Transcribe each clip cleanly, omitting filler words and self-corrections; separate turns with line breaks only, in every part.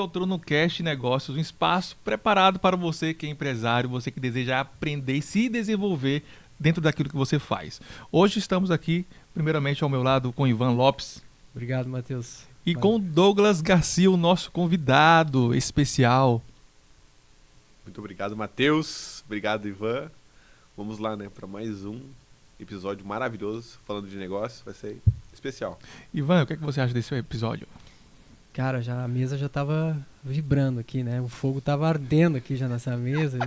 bem-vindo ao TronoCast Negócios, um espaço preparado para você que é empresário, você que deseja aprender e se desenvolver dentro daquilo que você faz. Hoje estamos aqui, primeiramente ao meu lado, com Ivan Lopes.
Obrigado, Matheus.
E com Douglas Garcia, o nosso convidado especial.
Muito obrigado, Matheus. Obrigado, Ivan. Vamos lá, né, para mais um episódio maravilhoso, falando de negócio. Vai ser especial.
Ivan, o que é que você acha desse episódio?
Cara, a mesa já tava vibrando aqui, né? O fogo tava ardendo aqui já nessa mesa.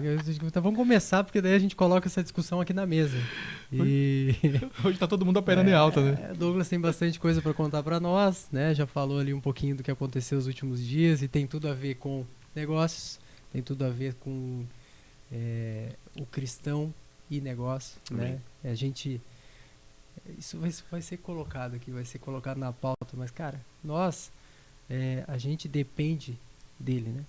Então vamos começar, porque daí a gente coloca essa discussão aqui na mesa. E
Hoje tá todo mundo operando em alta, né?
Douglas tem bastante coisa para contar para nós, né? Já falou ali um pouquinho do que aconteceu nos últimos dias e tem tudo a ver com negócios, tem tudo a ver com o cristão e negócio, né? A gente... Isso vai ser colocado aqui, vai ser colocado na pauta, mas, cara, a gente depende dele, né?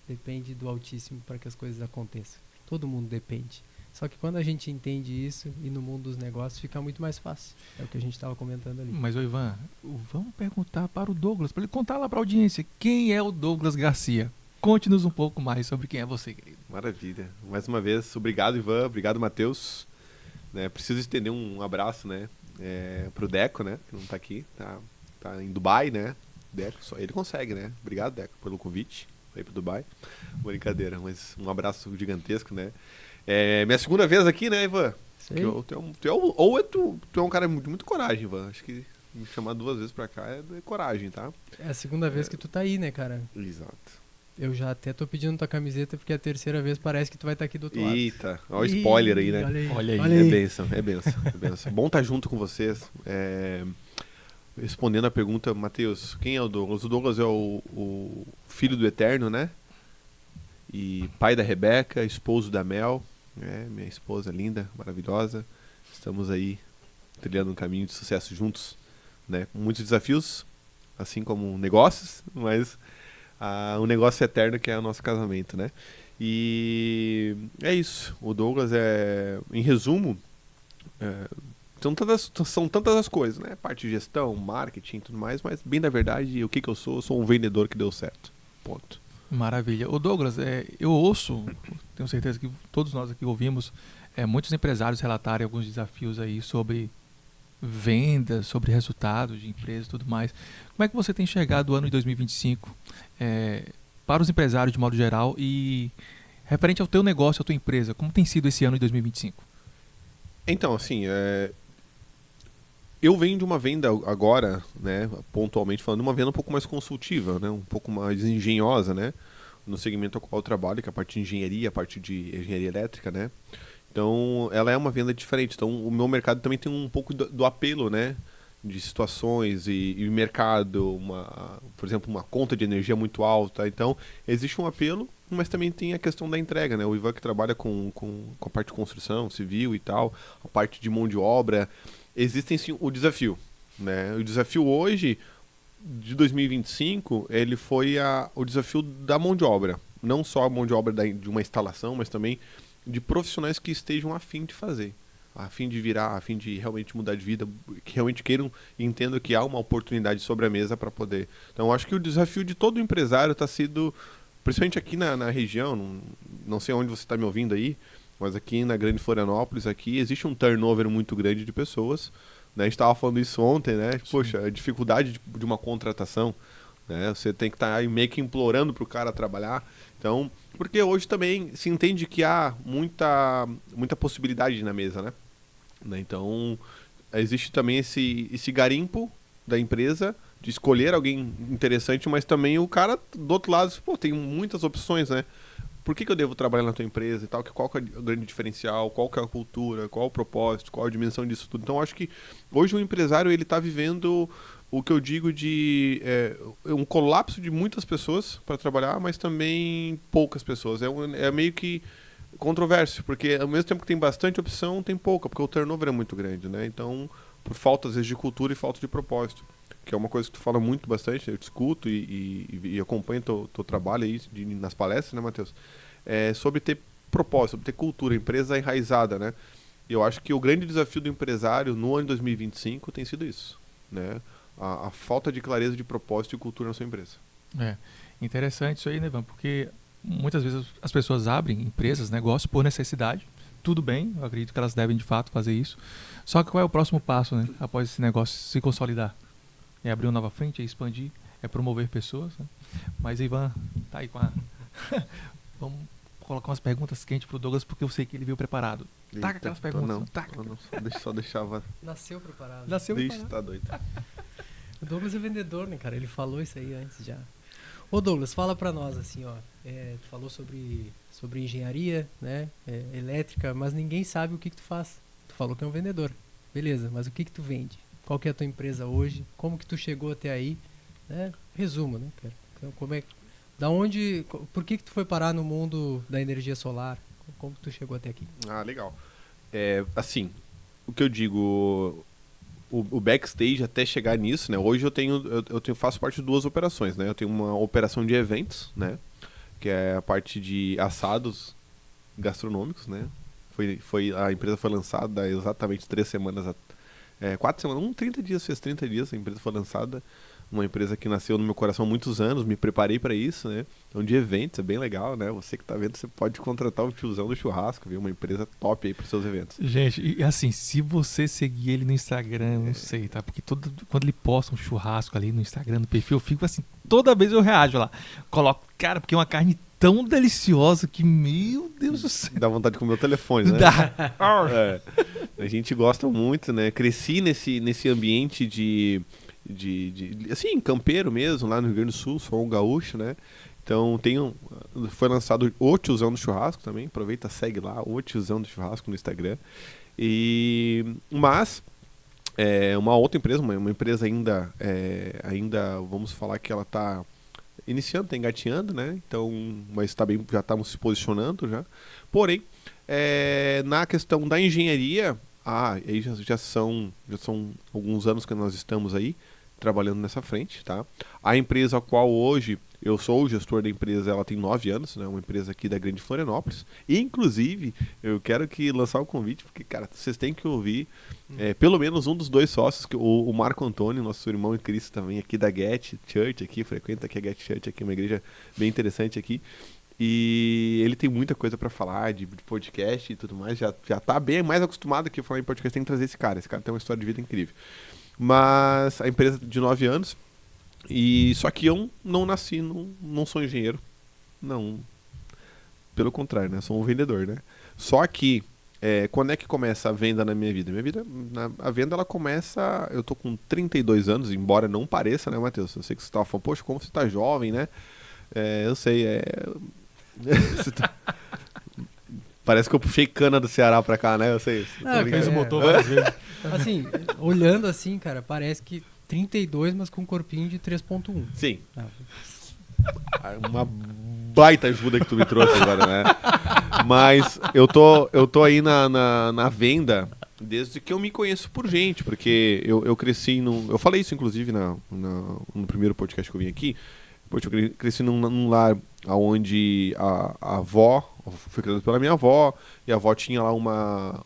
Depende do Altíssimo para que as coisas aconteçam. Todo mundo depende. Só que quando a gente entende isso e no mundo dos negócios fica muito mais fácil. É o que a gente estava comentando ali.
Mas, Ivan, vamos perguntar para o Douglas, para ele contar lá para a audiência, quem é o Douglas Garcia? Conte-nos um pouco mais sobre quem é você, querido.
Maravilha. Mais uma vez, obrigado, Ivan. Obrigado, Matheus. Preciso estender um abraço, né, pro Deco, né, que não tá aqui. Tá em Dubai, né? Deco, só ele consegue, né? Obrigado, Deco, pelo convite pra ir pro Dubai. Brincadeira, mas um abraço gigantesco, né? Minha segunda vez aqui, né, Ivan? Tu é um cara de muito coragem, Ivan. Acho que me chamar 2 vezes pra cá é coragem, tá?
É a segunda vez que tu tá aí, né, cara?
Exato.
Eu já até tô pedindo tua camiseta, porque a terceira vez parece que tu vai estar aqui do outro lado.
Eita, olha o spoiler aí, né?
Olha aí.
É bênção. Bom estar junto com vocês. Respondendo a pergunta, Matheus, quem é o Douglas? O Douglas é o filho do Eterno, né? E pai da Rebeca, esposo da Mel, minha esposa linda, maravilhosa. Estamos aí trilhando um caminho de sucesso juntos, né? Com muitos desafios, assim como negócios, mas um negócio eterno que é o nosso casamento, né? E é isso. O Douglas em resumo, são tantas as coisas, né? Parte de gestão, marketing e tudo mais, mas bem da verdade, o que eu sou? Eu sou um vendedor que deu certo. Ponto.
Maravilha. O Douglas, eu ouço, tenho certeza que todos nós aqui ouvimos, muitos empresários relatarem alguns desafios aí sobre vendas, sobre resultados de empresas e tudo mais. Como é que você tem enxergado o ano de 2025 para os empresários de modo geral e referente ao teu negócio, à tua empresa, como tem sido esse ano de 2025?
Então, assim, eu venho de uma venda agora, né, pontualmente falando, uma venda um pouco mais consultiva, né, um pouco mais engenhosa, né, no segmento ao qual eu trabalho, que é a parte de engenharia, a parte de engenharia elétrica, né. Então, ela é uma venda diferente. Então, o meu mercado também tem um pouco do apelo, né, de situações e mercado, por exemplo, uma conta de energia muito alta. Então, existe um apelo, mas também tem a questão da entrega, né. O Ivan que trabalha com a parte de construção civil e tal, a parte de mão de obra. Existem sim o desafio, né? O desafio hoje, de 2025, ele foi o desafio da mão de obra. Não só a mão de obra de uma instalação, mas também de profissionais que estejam a fim de fazer, a fim de virar, a fim de realmente mudar de vida, que realmente queiram e entendam que há uma oportunidade sobre a mesa para poder. Então, eu acho que o desafio de todo empresário está sendo, principalmente aqui na região, não sei onde você está me ouvindo aí, mas aqui na Grande Florianópolis, aqui existe um turnover muito grande de pessoas, né? A gente estava falando isso ontem, né? Sim. Poxa, a dificuldade de uma contratação, né? Você tem que estar aí meio que implorando para o cara trabalhar. Então, porque hoje também se entende que há muita possibilidade na mesa, né? Então, existe também esse garimpo da empresa de escolher alguém interessante, mas também o cara do outro lado, tem muitas opções, né? Por que eu devo trabalhar na tua empresa e tal? Qual que é o grande diferencial? Qual que é a cultura? Qual o propósito? Qual a dimensão disso tudo? Então, acho que hoje o empresário ele está vivendo o que eu digo de um colapso de muitas pessoas para trabalhar, mas também poucas pessoas. É meio que controverso, porque ao mesmo tempo que tem bastante opção, tem pouca, porque o turnover é muito grande, né? Então, por falta, às vezes, de cultura e falta de propósito, que é uma coisa que tu fala muito bastante, eu te escuto e acompanho teu trabalho aí nas palestras, né, Matheus? Sobre ter propósito, sobre ter cultura, empresa enraizada, né? E eu acho que o grande desafio do empresário no ano de 2025 tem sido isso, né? A falta de clareza de propósito e cultura na sua empresa.
É interessante isso aí, né, Ivan? Porque muitas vezes as pessoas abrem empresas, negócios por necessidade. Tudo bem, eu acredito que elas devem de fato fazer isso. Só que qual é o próximo passo, né? Após esse negócio se consolidar? É abrir uma nova frente, é expandir, é promover pessoas, né? Mas Ivan tá aí com a... Vamos colocar umas perguntas quentes pro Douglas, porque eu sei que ele veio preparado. Taca aquelas perguntas.
Não,
Taca.
só deixava...
Nasceu preparado.
Nasceu
Deixa,
preparado.
tá doido.
O Douglas é vendedor, né, cara? Ele falou isso aí antes já. Ô Douglas, fala pra nós assim, ó. Tu falou sobre engenharia, né? Elétrica, mas ninguém sabe o que tu faz. Tu falou que é um vendedor. Beleza, mas o que tu vende? Qual que é a tua empresa hoje? Como que tu chegou até aí? Né? Resumo, né, cara? Então, por que tu foi parar no mundo da energia solar? Como que tu chegou até aqui?
Ah, legal. Assim, o que eu digo, o backstage até chegar nisso, né? Hoje faço parte de duas operações, né? Eu tenho uma operação de eventos, né? Que é a parte de assados gastronômicos, né? A empresa foi lançada há exatamente 3 semanas, 4 semanas, 30 dias, fez 30 dias, a empresa foi lançada. Uma empresa que nasceu no meu coração há muitos anos, me preparei para isso, né? Então, de eventos, é bem legal, né? Você que tá vendo, você pode contratar o tiozão do churrasco, viu? Uma empresa top aí pros seus eventos.
Gente, e assim, se você seguir ele no Instagram, não sei, tá? Porque quando ele posta um churrasco ali no Instagram, no perfil, eu fico assim, toda vez eu reajo lá. Coloco, cara, porque é uma carne tão deliciosa que, meu Deus do céu.
Dá vontade de comer o telefone, né?
Dá.
A gente gosta muito, né? Cresci nesse ambiente assim, campeiro mesmo, lá no Rio Grande do Sul, sou um gaúcho, né? Então foi lançado o Tiozão do Churrasco também, aproveita, segue lá, o Tiozão do Churrasco no Instagram. Mas uma outra empresa, uma empresa ainda, vamos falar que ela está iniciando, está engateando, né? Então, mas já estamos se posicionando já. Porém, na questão da engenharia, aí já são alguns anos que nós estamos aí trabalhando nessa frente, tá? A empresa a qual hoje eu sou o gestor da empresa, ela tem 9 anos, né? Uma empresa aqui da Grande Florianópolis. E, inclusive, eu quero lançar o convite, porque, cara, vocês têm que ouvir pelo menos um dos 2 sócios, o Marco Antônio, nosso irmão em Cristo também, aqui da Get Church, aqui, frequenta aqui a Get Church, aqui, uma igreja bem interessante aqui. E ele tem muita coisa pra falar de podcast e tudo mais, já tá bem mais acostumado aqui a falar em podcast, tem que trazer esse cara tem uma história de vida incrível. Mas a empresa de 9 anos, e só que eu não nasci, não sou engenheiro, não, pelo contrário, né, sou um vendedor, né. Só que, quando é que começa a venda na minha vida? A venda ela começa, eu tô com 32 anos, embora não pareça, né, Matheus? Eu sei que você tava falando, poxa, como você tá jovem, né, eu sei, parece que eu puxei cana do Ceará pra cá, né, eu sei.
Fez o motor várias vezes.
Assim, olhando assim, cara, parece que 32, mas com um corpinho de 3.1.
Sim. Uma baita ajuda que tu me trouxe agora, né? Mas eu tô aí na venda desde que eu me conheço por gente, porque eu cresci eu falei isso, inclusive, no primeiro podcast que eu vim aqui. Poxa, eu cresci num lar onde a avó, fui criado pela minha avó, e a avó tinha lá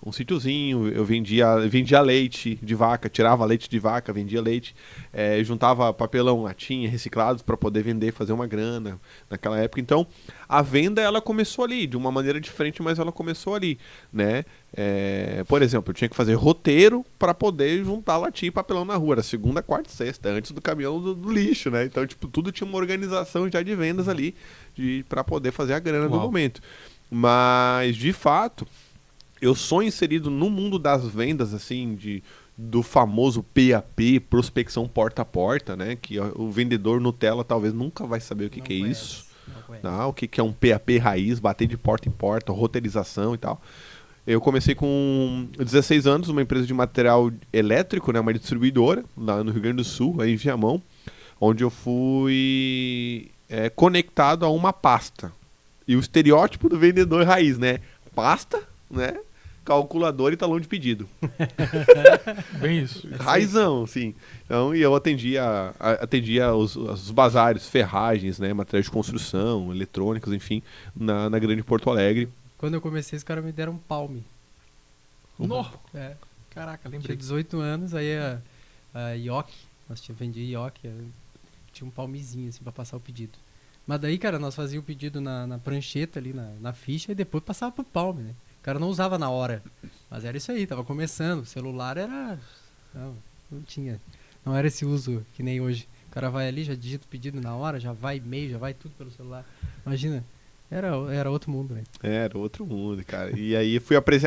um sítiozinho, eu vendia leite de vaca, tirava leite de vaca, vendia leite, juntava papelão, latinha, reciclados para poder vender, fazer uma grana naquela época. Então, a venda ela começou ali, de uma maneira diferente, mas ela começou ali, né? Por exemplo, eu tinha que fazer roteiro para poder juntar latinha e papelão na rua, era segunda, quarta e sexta, antes do caminhão do lixo, né? Então, tipo, tudo tinha uma organização já de vendas ali, para poder fazer a grana do momento. Mas, de fato, eu sou inserido no mundo das vendas, assim, do famoso PAP, prospecção porta a porta, né? Que o vendedor Nutella talvez nunca vai saber o que é isso. Não, o que é um PAP raiz, bater de porta em porta, roteirização e tal. Eu comecei com 16 anos, uma empresa de material elétrico, né? Uma distribuidora, lá no Rio Grande do Sul, aí em Viamão, onde eu fui conectado a uma pasta. E o estereótipo do vendedor raiz, né? Pasta, né? Calculador e talão de pedido.
Bem isso.
Raizão, sim. Então, e eu atendia os bazares, ferragens, né? Materiais de construção, eletrônicos, enfim, na Grande Porto Alegre.
Quando eu comecei, os caras me deram um palme.
Caraca,
Tinha
lembrei.
18 anos, aí a Yoki, nós vendia Yoki, tinha um palmezinho, assim, pra passar o pedido. Mas daí, cara, nós fazíamos o pedido na prancheta ali, na ficha, e depois passava pro palme, né? O cara não usava na hora. Mas era isso aí, tava começando. O celular era... Não tinha. Não era esse uso que nem hoje. O cara vai ali, já digita o pedido na hora, já vai e-mail, já vai tudo pelo celular. Imagina. Era outro mundo, né?
Era outro mundo, cara. E aí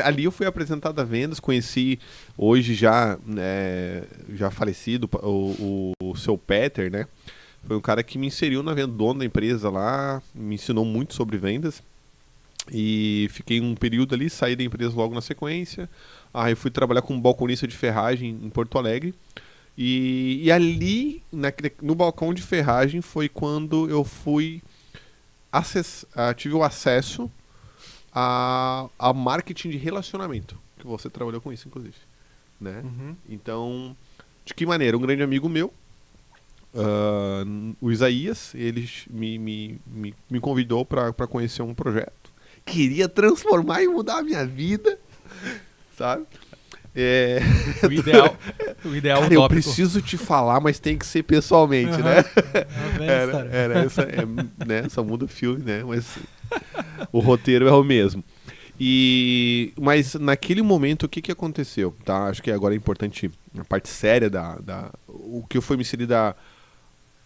ali eu fui apresentado a vendas, conheci hoje já, já falecido, o seu Peter, né? Foi um cara que me inseriu na venda, dono da empresa lá, me ensinou muito sobre vendas. E fiquei um período ali, saí da empresa logo na sequência. Aí fui trabalhar como balconista de ferragem em Porto Alegre. E ali, no balcão de ferragem, foi quando eu fui tive o acesso a marketing de relacionamento, que você trabalhou com isso, inclusive, né?
Uhum.
Então, de que maneira? Um grande amigo meu, o Isaías, ele me convidou para conhecer um projeto. Queria transformar e mudar a minha vida, sabe?
O ideal
Cara, eu preciso te falar, mas tem que ser pessoalmente, né? Né? Só muda o filme, né? Mas o roteiro é o mesmo. Mas naquele momento, o que aconteceu? Tá? Acho que agora é importante a parte séria o que foi me inserir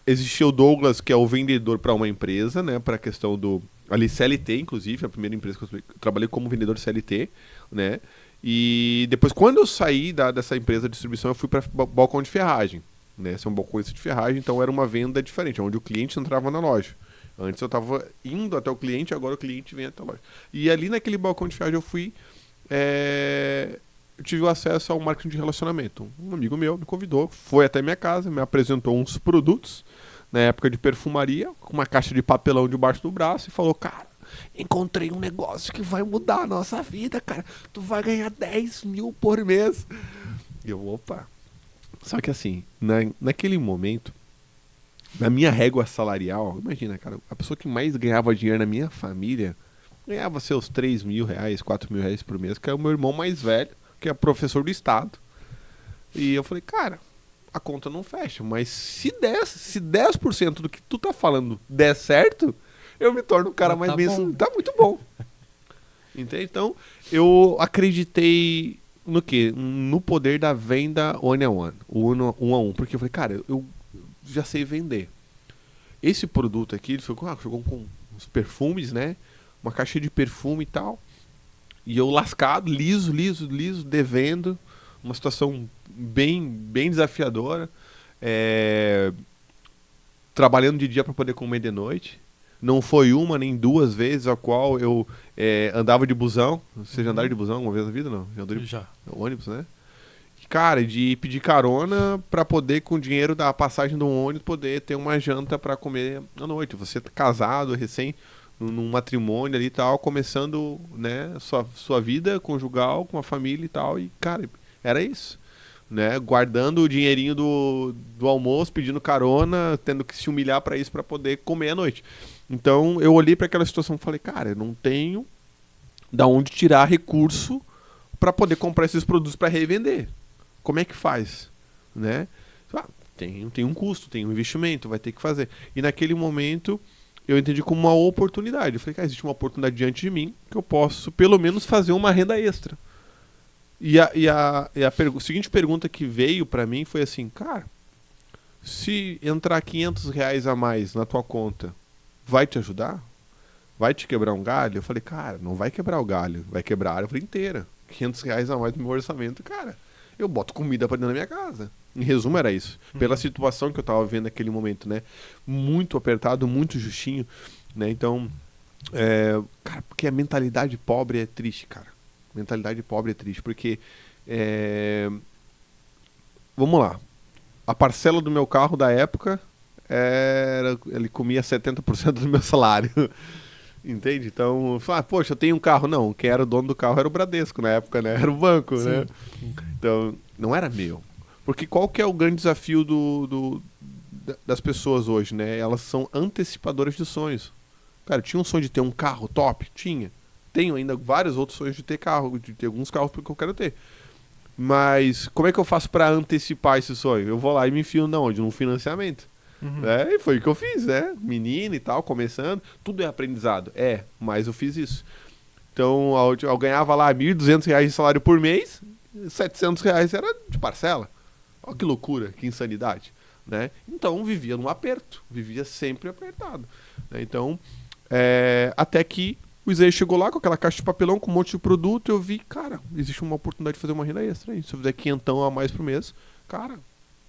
existia o Douglas, que é o vendedor para uma empresa, né? Para a questão do... Ali, CLT, inclusive, a primeira empresa que eu trabalhei como vendedor CLT, né? E depois, quando eu saí dessa empresa de distribuição, eu fui para balcão de ferragem, né? Esse é um balcão de ferragem, então era uma venda diferente, onde o cliente entrava na loja. Antes eu estava indo até o cliente, agora o cliente vem até a loja. E ali naquele balcão de ferragem eu tive o acesso ao marketing de relacionamento. Um amigo meu me convidou, foi até minha casa, me apresentou uns produtos, na época de perfumaria, com uma caixa de papelão debaixo do braço e falou, cara, encontrei um negócio que vai mudar a nossa vida, cara. Tu vai ganhar 10 mil por mês. E eu, opa. Só que assim, naquele momento, na minha régua salarial, imagina, cara, a pessoa que mais ganhava dinheiro na minha família ganhava seus 3 mil reais, 4 mil reais por mês, que é o meu irmão mais velho, que é professor do estado. E eu falei, cara, a conta não fecha, mas se 10% do que tu tá falando der certo, eu me torno o cara mais bem. Tá muito bom. Entende? Então, eu acreditei no quê? No poder da venda one on one, um a um. Porque eu falei, cara, eu já sei vender. Esse produto aqui, ele chegou com uns perfumes, né? Uma caixa de perfume e tal. E eu lascado, liso, devendo. Uma situação bem desafiadora. Trabalhando de dia para poder comer de noite. Não foi uma nem duas vezes a qual eu andava de busão. Vocês já andaram de busão alguma vez na vida, não?
Já.
Ônibus, né? Cara, de pedir carona pra poder, com o dinheiro da passagem do ônibus, poder ter uma janta pra comer à noite. Você tá casado, recém, num matrimônio ali e tal, começando, né, sua vida conjugal com a família e tal. E, cara, era isso. Né? Guardando o dinheirinho do almoço, pedindo carona, tendo que se humilhar pra isso pra poder comer à noite. Então eu olhei para aquela situação e falei, cara, eu não tenho da onde tirar recurso para poder comprar esses produtos para revender. Como é que faz? Né? Tem um custo, tem um investimento, vai ter que fazer. E naquele momento eu entendi como uma oportunidade. Eu falei, cara, existe uma oportunidade diante de mim que eu posso pelo menos fazer uma renda extra. E a seguinte pergunta que veio para mim foi assim, cara, se entrar 500 reais a mais na tua conta, vai te ajudar? Vai te quebrar um galho? Eu falei, cara, não vai quebrar o galho, vai quebrar a árvore inteira. 500 reais a mais no meu orçamento, cara, eu boto comida pra dentro da minha casa. Em resumo, era isso. Pela situação que eu tava vendo naquele momento, né? Muito apertado, muito justinho, né? Então, cara, porque a mentalidade pobre é triste, cara. Mentalidade pobre é triste, porque vamos lá. A parcela do meu carro da época ele comia 70% do meu salário. Entende? Então, poxa, eu tenho um carro. Não, quem era o dono do carro era o Bradesco na época, né? Era o banco, sim, né? Então, não era meu. Porque qual que é o grande desafio das pessoas hoje, né? Elas são antecipadoras de sonhos. Cara, eu tinha um sonho de ter um carro top? Tinha. Tenho ainda vários outros sonhos de ter carro, de ter alguns carros que eu quero ter. Mas como é que eu faço para antecipar esse sonho? Eu vou lá e me enfio onde? Num financiamento. E foi o que eu fiz, né? Menina e tal, começando. Tudo é aprendizado. Mas eu fiz isso. Então, eu ganhava lá R$1.200 de salário por mês, R$700 era de parcela. Olha que loucura, que insanidade. Né? Então, vivia num aperto. Vivia sempre apertado. Né? Então, até que o Isaías chegou lá com aquela caixa de papelão com um monte de produto. Eu vi, cara, existe uma oportunidade de fazer uma renda extra aí. Se eu fizer 500 a mais por mês, cara,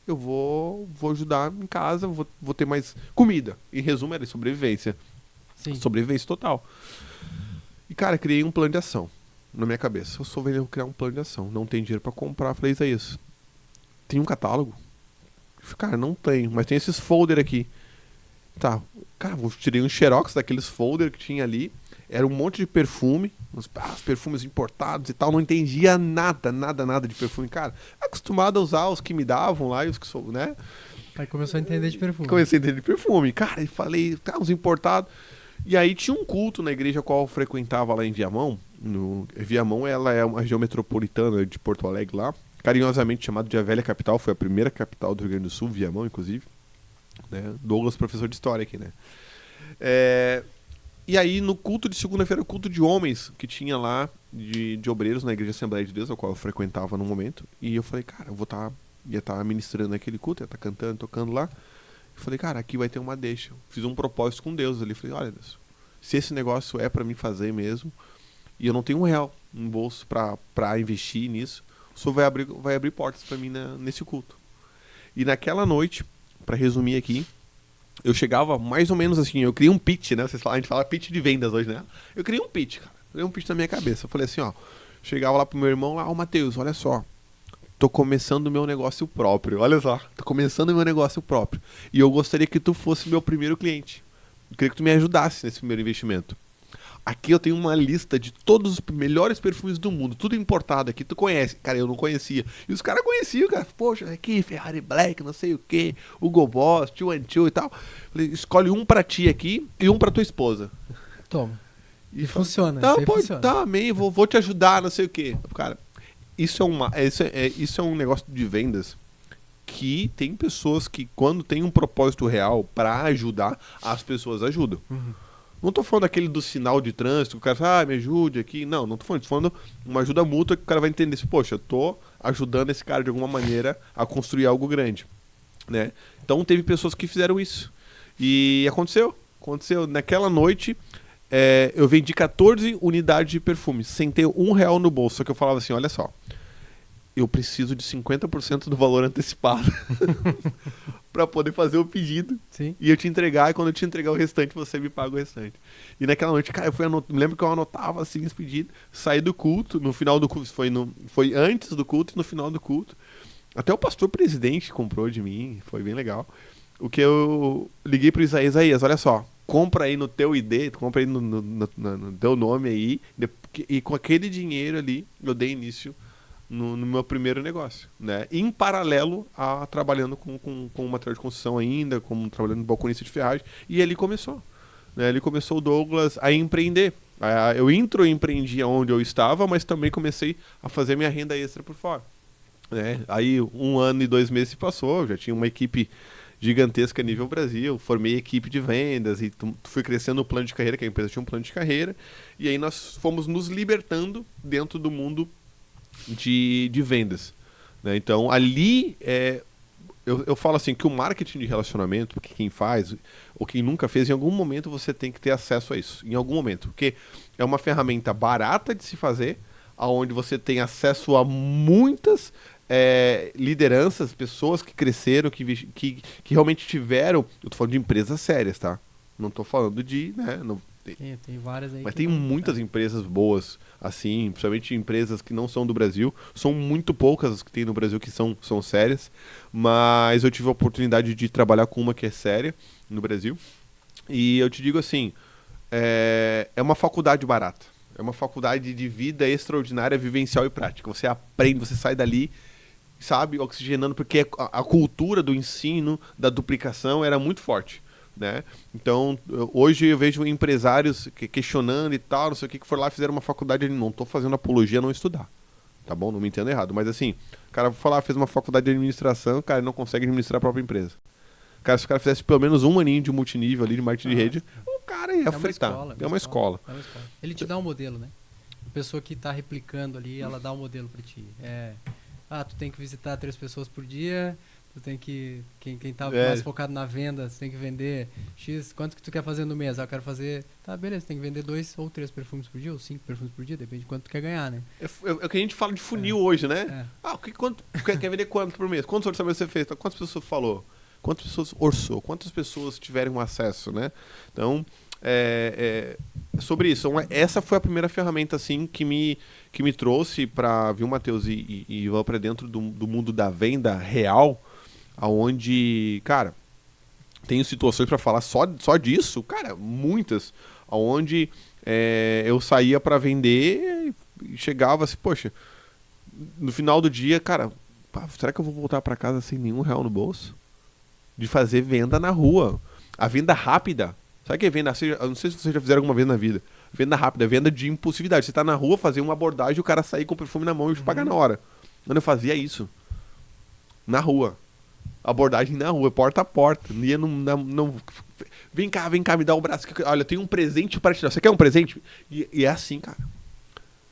eu vou ajudar em casa, vou ter mais comida. Em resumo, era sobrevivência.
Sim.
Sobrevivência total. E, cara, criei um plano de ação na minha cabeça. Eu sou vendedor, criar um plano de ação. Não tem dinheiro pra comprar. Falei, Isaías, tem um catálogo? Cara, não tem, mas tem esses folder aqui. Tá, cara, eu tirei um xerox daqueles folder que tinha ali. Era um monte de perfume, os perfumes importados e tal. Não entendia nada de perfume. Cara, acostumado a usar os que me davam lá e os que sou, né?
Aí começou a entender de perfume.
Comecei a entender de perfume. Cara, e falei, tá, uns importados. E aí tinha um culto na igreja qual eu frequentava lá em Viamão. Viamão, ela é uma região metropolitana de Porto Alegre lá. Carinhosamente chamado de a Velha Capital. Foi a primeira capital do Rio Grande do Sul, Viamão, inclusive. Né? Douglas, professor de história aqui, né? E aí, no culto de segunda-feira, o culto de homens que tinha lá, de obreiros na Igreja Assembleia de Deus, a qual eu frequentava no momento. E eu falei, cara, eu ia estar ministrando naquele culto, ia estar cantando, tocando lá. Eu falei, cara, aqui vai ter uma deixa. Fiz um propósito com Deus ali. Falei, olha, Deus, se esse negócio é pra mim fazer mesmo, e eu não tenho R$1 no bolso pra investir nisso, o Senhor vai abrir portas pra mim nesse culto. E naquela noite, pra resumir aqui, eu chegava mais ou menos assim, eu criei um pitch, né? A gente fala pitch de vendas hoje, né? Eu criei um pitch, cara. Criei um pitch na minha cabeça. Eu falei assim, ó, chegava lá pro meu irmão lá, Matheus, olha só, tô começando o meu negócio próprio, olha só, tô começando o meu negócio próprio. E eu gostaria que tu fosse meu primeiro cliente. Eu queria que tu me ajudasse nesse primeiro investimento. Aqui eu tenho uma lista de todos os melhores perfumes do mundo, tudo importado aqui, tu conhece. Cara, eu não conhecia. E os caras conheciam, cara. Poxa, aqui, Ferrari Black, não sei o que, Hugo Boss, 212 e tal. Falei, escolhe um pra ti aqui e um pra tua esposa.
Toma. E funciona.
Não, pô,
funciona.
tá, amém, vou te ajudar, não sei o que. Cara, isso é um negócio de vendas que tem pessoas que, quando tem um propósito real pra ajudar, as pessoas ajudam. Não tô falando daquele do sinal de trânsito, que o cara fala, me ajude aqui. Não tô falando. Tô falando uma ajuda mútua que o cara vai entender assim, poxa, eu tô ajudando esse cara de alguma maneira a construir algo grande, né? Então teve pessoas que fizeram isso. E aconteceu. Naquela noite, eu vendi 14 unidades de perfume, sem ter R$1 no bolso. Só que eu falava assim, olha só, eu preciso de 50% do valor antecipado para poder fazer o pedido.
Sim.
E eu te entregar, e quando eu te entregar o restante, você me paga o restante. E naquela noite, cara, me lembro que eu anotava assim os pedidos, saí do culto, no final do culto, foi antes do culto e no final do culto. Até o pastor presidente comprou de mim, foi bem legal. O que eu liguei pro Isaías, olha só, compra aí no teu ID, compra aí no teu nome aí, e com aquele dinheiro ali, eu dei início no meu primeiro negócio, né? Em paralelo a trabalhando com material de construção ainda, como trabalhando no balconista de ferragem, e ali começou. Né? Ali começou o Douglas a empreender. Eu empreendi onde eu estava, mas também comecei a fazer minha renda extra por fora. Né? Aí 1 ano e 2 meses se passou, eu já tinha uma equipe gigantesca nível Brasil, formei equipe de vendas e fui crescendo o plano de carreira, que a empresa tinha um plano de carreira, e aí nós fomos nos libertando dentro do mundo de vendas, né? Então ali eu falo assim que o marketing de relacionamento, porque quem faz ou quem nunca fez, em algum momento você tem que ter acesso a isso, em algum momento, porque é uma ferramenta barata de se fazer, aonde você tem acesso a muitas lideranças, pessoas que cresceram, que realmente tiveram, eu tô falando de empresas sérias, tá? Não tô falando de, né,
tem várias aí.
Mas tem muitas empresas boas, assim, principalmente empresas que não são do Brasil. São muito poucas as que tem no Brasil que são sérias. Mas eu tive a oportunidade de trabalhar com uma que é séria no Brasil. E eu te digo assim, é uma faculdade barata. É uma faculdade de vida extraordinária, vivencial e prática. Você aprende, você sai dali, sabe, oxigenando, porque a cultura do ensino, da duplicação era muito forte. Né? Então, hoje eu vejo empresários questionando e tal, não sei o que foram lá e fizeram uma faculdade, não estou fazendo apologia a não estudar, tá bom? Não me entendo errado, mas assim, o cara foi lá, fez uma faculdade de administração, cara, ele não consegue administrar a própria empresa, Cara, se o cara fizesse pelo menos um aninho de multinível ali, de marketing de rede, o cara ia fritar. É uma escola.
Ele te dá um modelo, né? A pessoa que tá replicando ali, ela dá um modelo pra ti. Tu tem que visitar 3 pessoas por dia, tu tem que... Quem tá mais focado na venda, tu tem que vender X, quanto que tu quer fazer no mês? Eu quero fazer... Tá, beleza, tem que vender 2 ou 3 perfumes por dia, ou 5 perfumes por dia, depende de quanto tu quer ganhar, né?
É o que a gente fala de funil hoje, né? Quer vender quanto por mês? Quantos orçamentos você fez? Quantas pessoas falou? Quantas pessoas orçou? Quantas pessoas tiveram acesso, né? Então, sobre isso. Então, essa foi a primeira ferramenta, assim, que me trouxe para, viu, Matheus, e ir para dentro do mundo da venda real, aonde, cara, tenho situações para falar só disso, cara, muitas, aonde eu saía para vender e chegava assim, poxa, no final do dia, cara, será que eu vou voltar para casa sem nenhum real no bolso? De fazer venda na rua. A venda rápida. Sabe o que é venda? Eu não sei se vocês já fizeram alguma vez na vida. Venda rápida, venda de impulsividade. Você tá na rua, fazer uma abordagem, o cara sair com o perfume na mão e te pagar na hora. Quando eu fazia isso. Na rua. Abordagem na rua, porta a porta. Ia vem cá, me dá o braço. Olha, eu tenho um presente para te dar. Você quer um presente? E é assim, cara.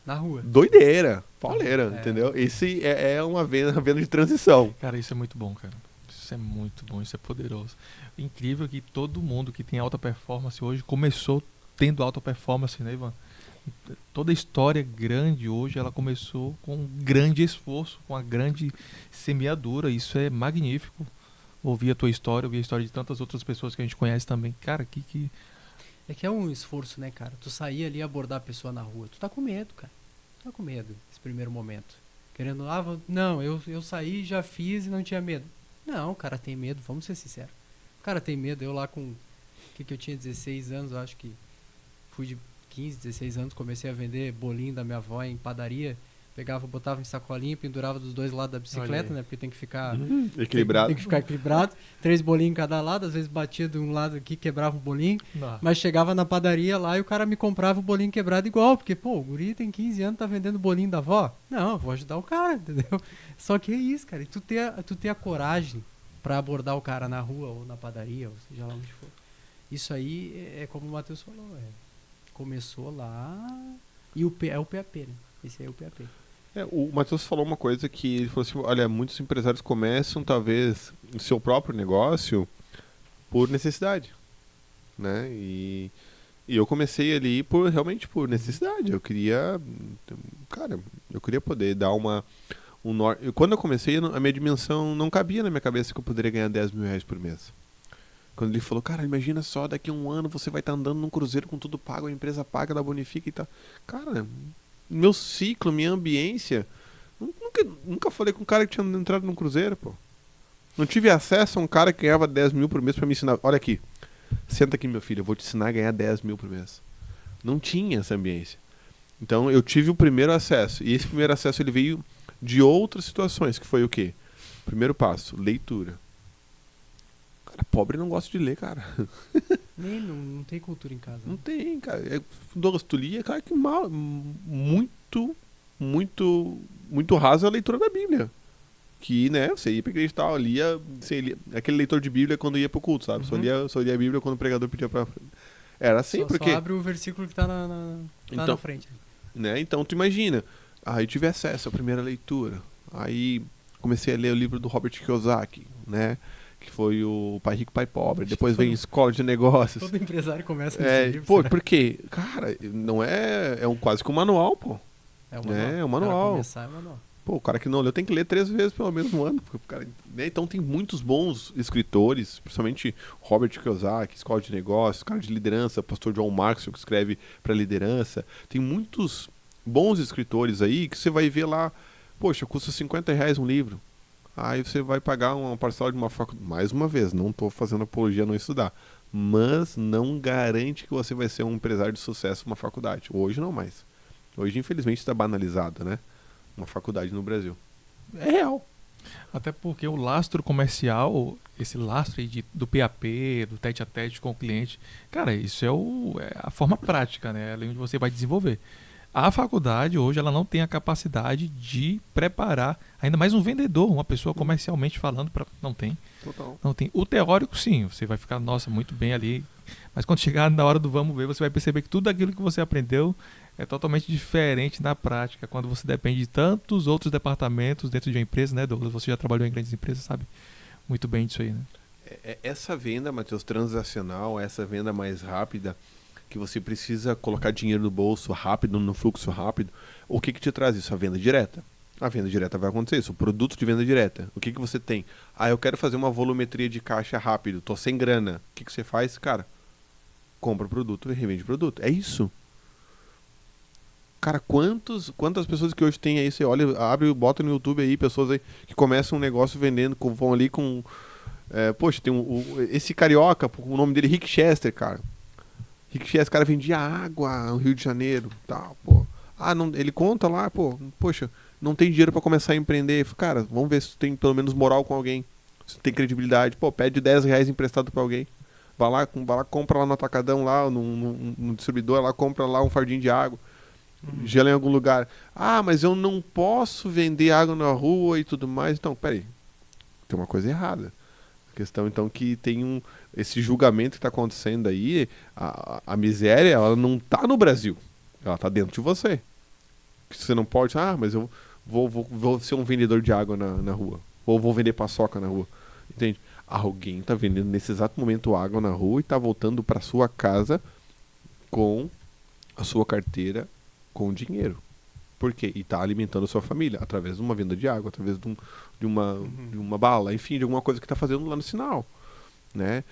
Na rua.
Doideira. Pauleira, entendeu? Esse é uma venda de transição.
Cara, isso é muito bom, cara. Isso é muito bom, isso é poderoso. Incrível que todo mundo que tem alta performance hoje começou tendo alta performance, né, Ivan? Toda a história grande hoje, ela começou com um grande esforço, com uma grande semeadura. Isso é magnífico. Ouvir a tua história, ouvir a história de tantas outras pessoas que a gente conhece também. Cara, que...
É que é um esforço, né, cara? Tu sair ali e abordar a pessoa na rua. Tu tá com medo, cara. Tu tá com medo nesse primeiro momento. Querendo, não, eu saí, já fiz e não tinha medo. Não, o cara tem medo, vamos ser sinceros. O cara tem medo, eu lá com... que eu tinha 16 anos, eu acho que fui de 15, 16 anos, comecei a vender bolinho da minha avó em padaria. Pegava, botava em sacolinha, pendurava dos 2 lados da bicicleta, né? Porque tem que ficar...
equilibrado.
Tem que ficar equilibrado. 3 bolinhos em cada lado, às vezes batia de um lado aqui, quebrava um bolinho. Mas chegava na padaria lá e o cara me comprava o bolinho quebrado igual. Porque, o guri tem 15 anos, tá vendendo bolinho da avó. Não, eu vou ajudar o cara, entendeu? Só que é isso, cara. E tu ter a coragem pra abordar o cara na rua ou na padaria, ou seja lá onde for. Isso aí é como o Matheus falou, começou lá e é o PAP, né? Esse aí é o PAP.
O Matheus falou uma coisa que ele falou assim, olha, muitos empresários começam talvez o seu próprio negócio por necessidade, né? E eu comecei ali realmente por necessidade. Eu queria poder dar quando eu comecei, a minha dimensão não cabia na minha cabeça que eu poderia ganhar 10 mil reais por mês. Quando ele falou, cara, imagina só, daqui a um ano você vai estar andando num cruzeiro com tudo pago, a empresa paga, ela bonifica e tal. Cara, meu ciclo, minha ambiência, nunca falei com um cara que tinha entrado num cruzeiro, pô. Não tive acesso a um cara que ganhava 10 mil por mês pra me ensinar. Olha aqui, senta aqui, meu filho, eu vou te ensinar a ganhar 10 mil por mês. Não tinha essa ambiência. Então eu tive o primeiro acesso, e esse primeiro acesso ele veio de outras situações, que foi o quê? Primeiro passo, leitura. Cara, pobre não gosta de ler, cara.
Não tem cultura em casa.
Não tem, cara. Douglas, tu lia, cara, que mal. Muito, muito, muito raso a leitura da Bíblia. Que, né, você ia pra igreja e tal, lia, aquele leitor de Bíblia quando ia pro culto, sabe? Só lia a Bíblia quando o pregador pedia pra... Era assim, porque...
Só abre o versículo que tá na frente.
Né? Então, tu imagina. Aí tive acesso à primeira leitura. Aí comecei a ler o livro do Robert Kiyosaki, né? Que foi o Pai Rico, Pai Pobre. Depois vem Escola de Negócios.
Todo empresário começa nesse livro.
Pô, por quê? Cara, não é quase que um manual, pô.
É um manual.
É um manual.
Começar é um manual.
Pô, o cara que não leu tem que ler 3 vezes pelo menos no ano. Cara, né? Então tem muitos bons escritores, principalmente Robert Kiyosaki, Escola de Negócios, cara de liderança, pastor John Maxwell, que escreve para liderança. Tem muitos bons escritores aí que você vai ver lá, poxa, custa R$50 um livro. Aí você vai pagar uma parcela de uma faculdade. Mais uma vez, não estou fazendo apologia a não estudar. Mas não garante que você vai ser um empresário de sucesso numa faculdade. Hoje não mais. Hoje, infelizmente, está banalizado, né? Uma faculdade no Brasil. É real.
Até porque o lastro comercial, esse lastro aí do PAP, do tete-a-tete com o cliente, cara, isso é a forma prática, né? Ali onde você vai desenvolver. A faculdade hoje ela não tem a capacidade de preparar, ainda mais um vendedor, uma pessoa comercialmente falando, não tem.
Total.
Não tem. O teórico, sim, você vai ficar, nossa, muito bem ali. Mas quando chegar na hora do vamos ver, você vai perceber que tudo aquilo que você aprendeu é totalmente diferente na prática, quando você depende de tantos outros departamentos dentro de uma empresa, né, Douglas? Você já trabalhou em grandes empresas, sabe muito bem disso aí, né?
Essa venda, Matheus, transacional, essa venda mais rápida, que você precisa colocar dinheiro no bolso rápido, no fluxo rápido, o que te traz isso? A venda direta. A venda direta vai acontecer isso, o produto de venda direta. O que você tem? Eu quero fazer uma volumetria de caixa rápido, tô sem grana. O que você faz? Cara, compra o produto e revende o produto. É isso. Cara, quantas pessoas que hoje tem aí, você olha, abre, bota no YouTube aí, pessoas aí que começam um negócio vendendo, vão ali com... poxa, tem esse carioca, o nome dele é Rick Chester, cara. Rick Chester, cara, vendia água no Rio de Janeiro, tal, pô. Não, ele conta lá, poxa, não tem dinheiro pra começar a empreender. Cara, vamos ver se tem pelo menos moral com alguém, se tem credibilidade. Pede R$10 emprestado pra alguém. Vai lá, compra lá no atacadão, lá no distribuidor, lá compra lá um fardinho de água. Gela em algum lugar. Mas eu não posso vender água na rua e tudo mais. Então, peraí, tem uma coisa errada. A questão, então, que tem esse julgamento que está acontecendo aí, a miséria, ela não está no Brasil. Ela está dentro de você. Você não pode, mas eu vou ser um vendedor de água na rua. Ou vou vender paçoca na rua. Entende? Alguém está vendendo nesse exato momento água na rua e está voltando para sua casa com a sua carteira com dinheiro. Por quê? E está alimentando a sua família através de uma venda de água, através de uma bala, enfim, de alguma coisa que está fazendo lá no sinal, né?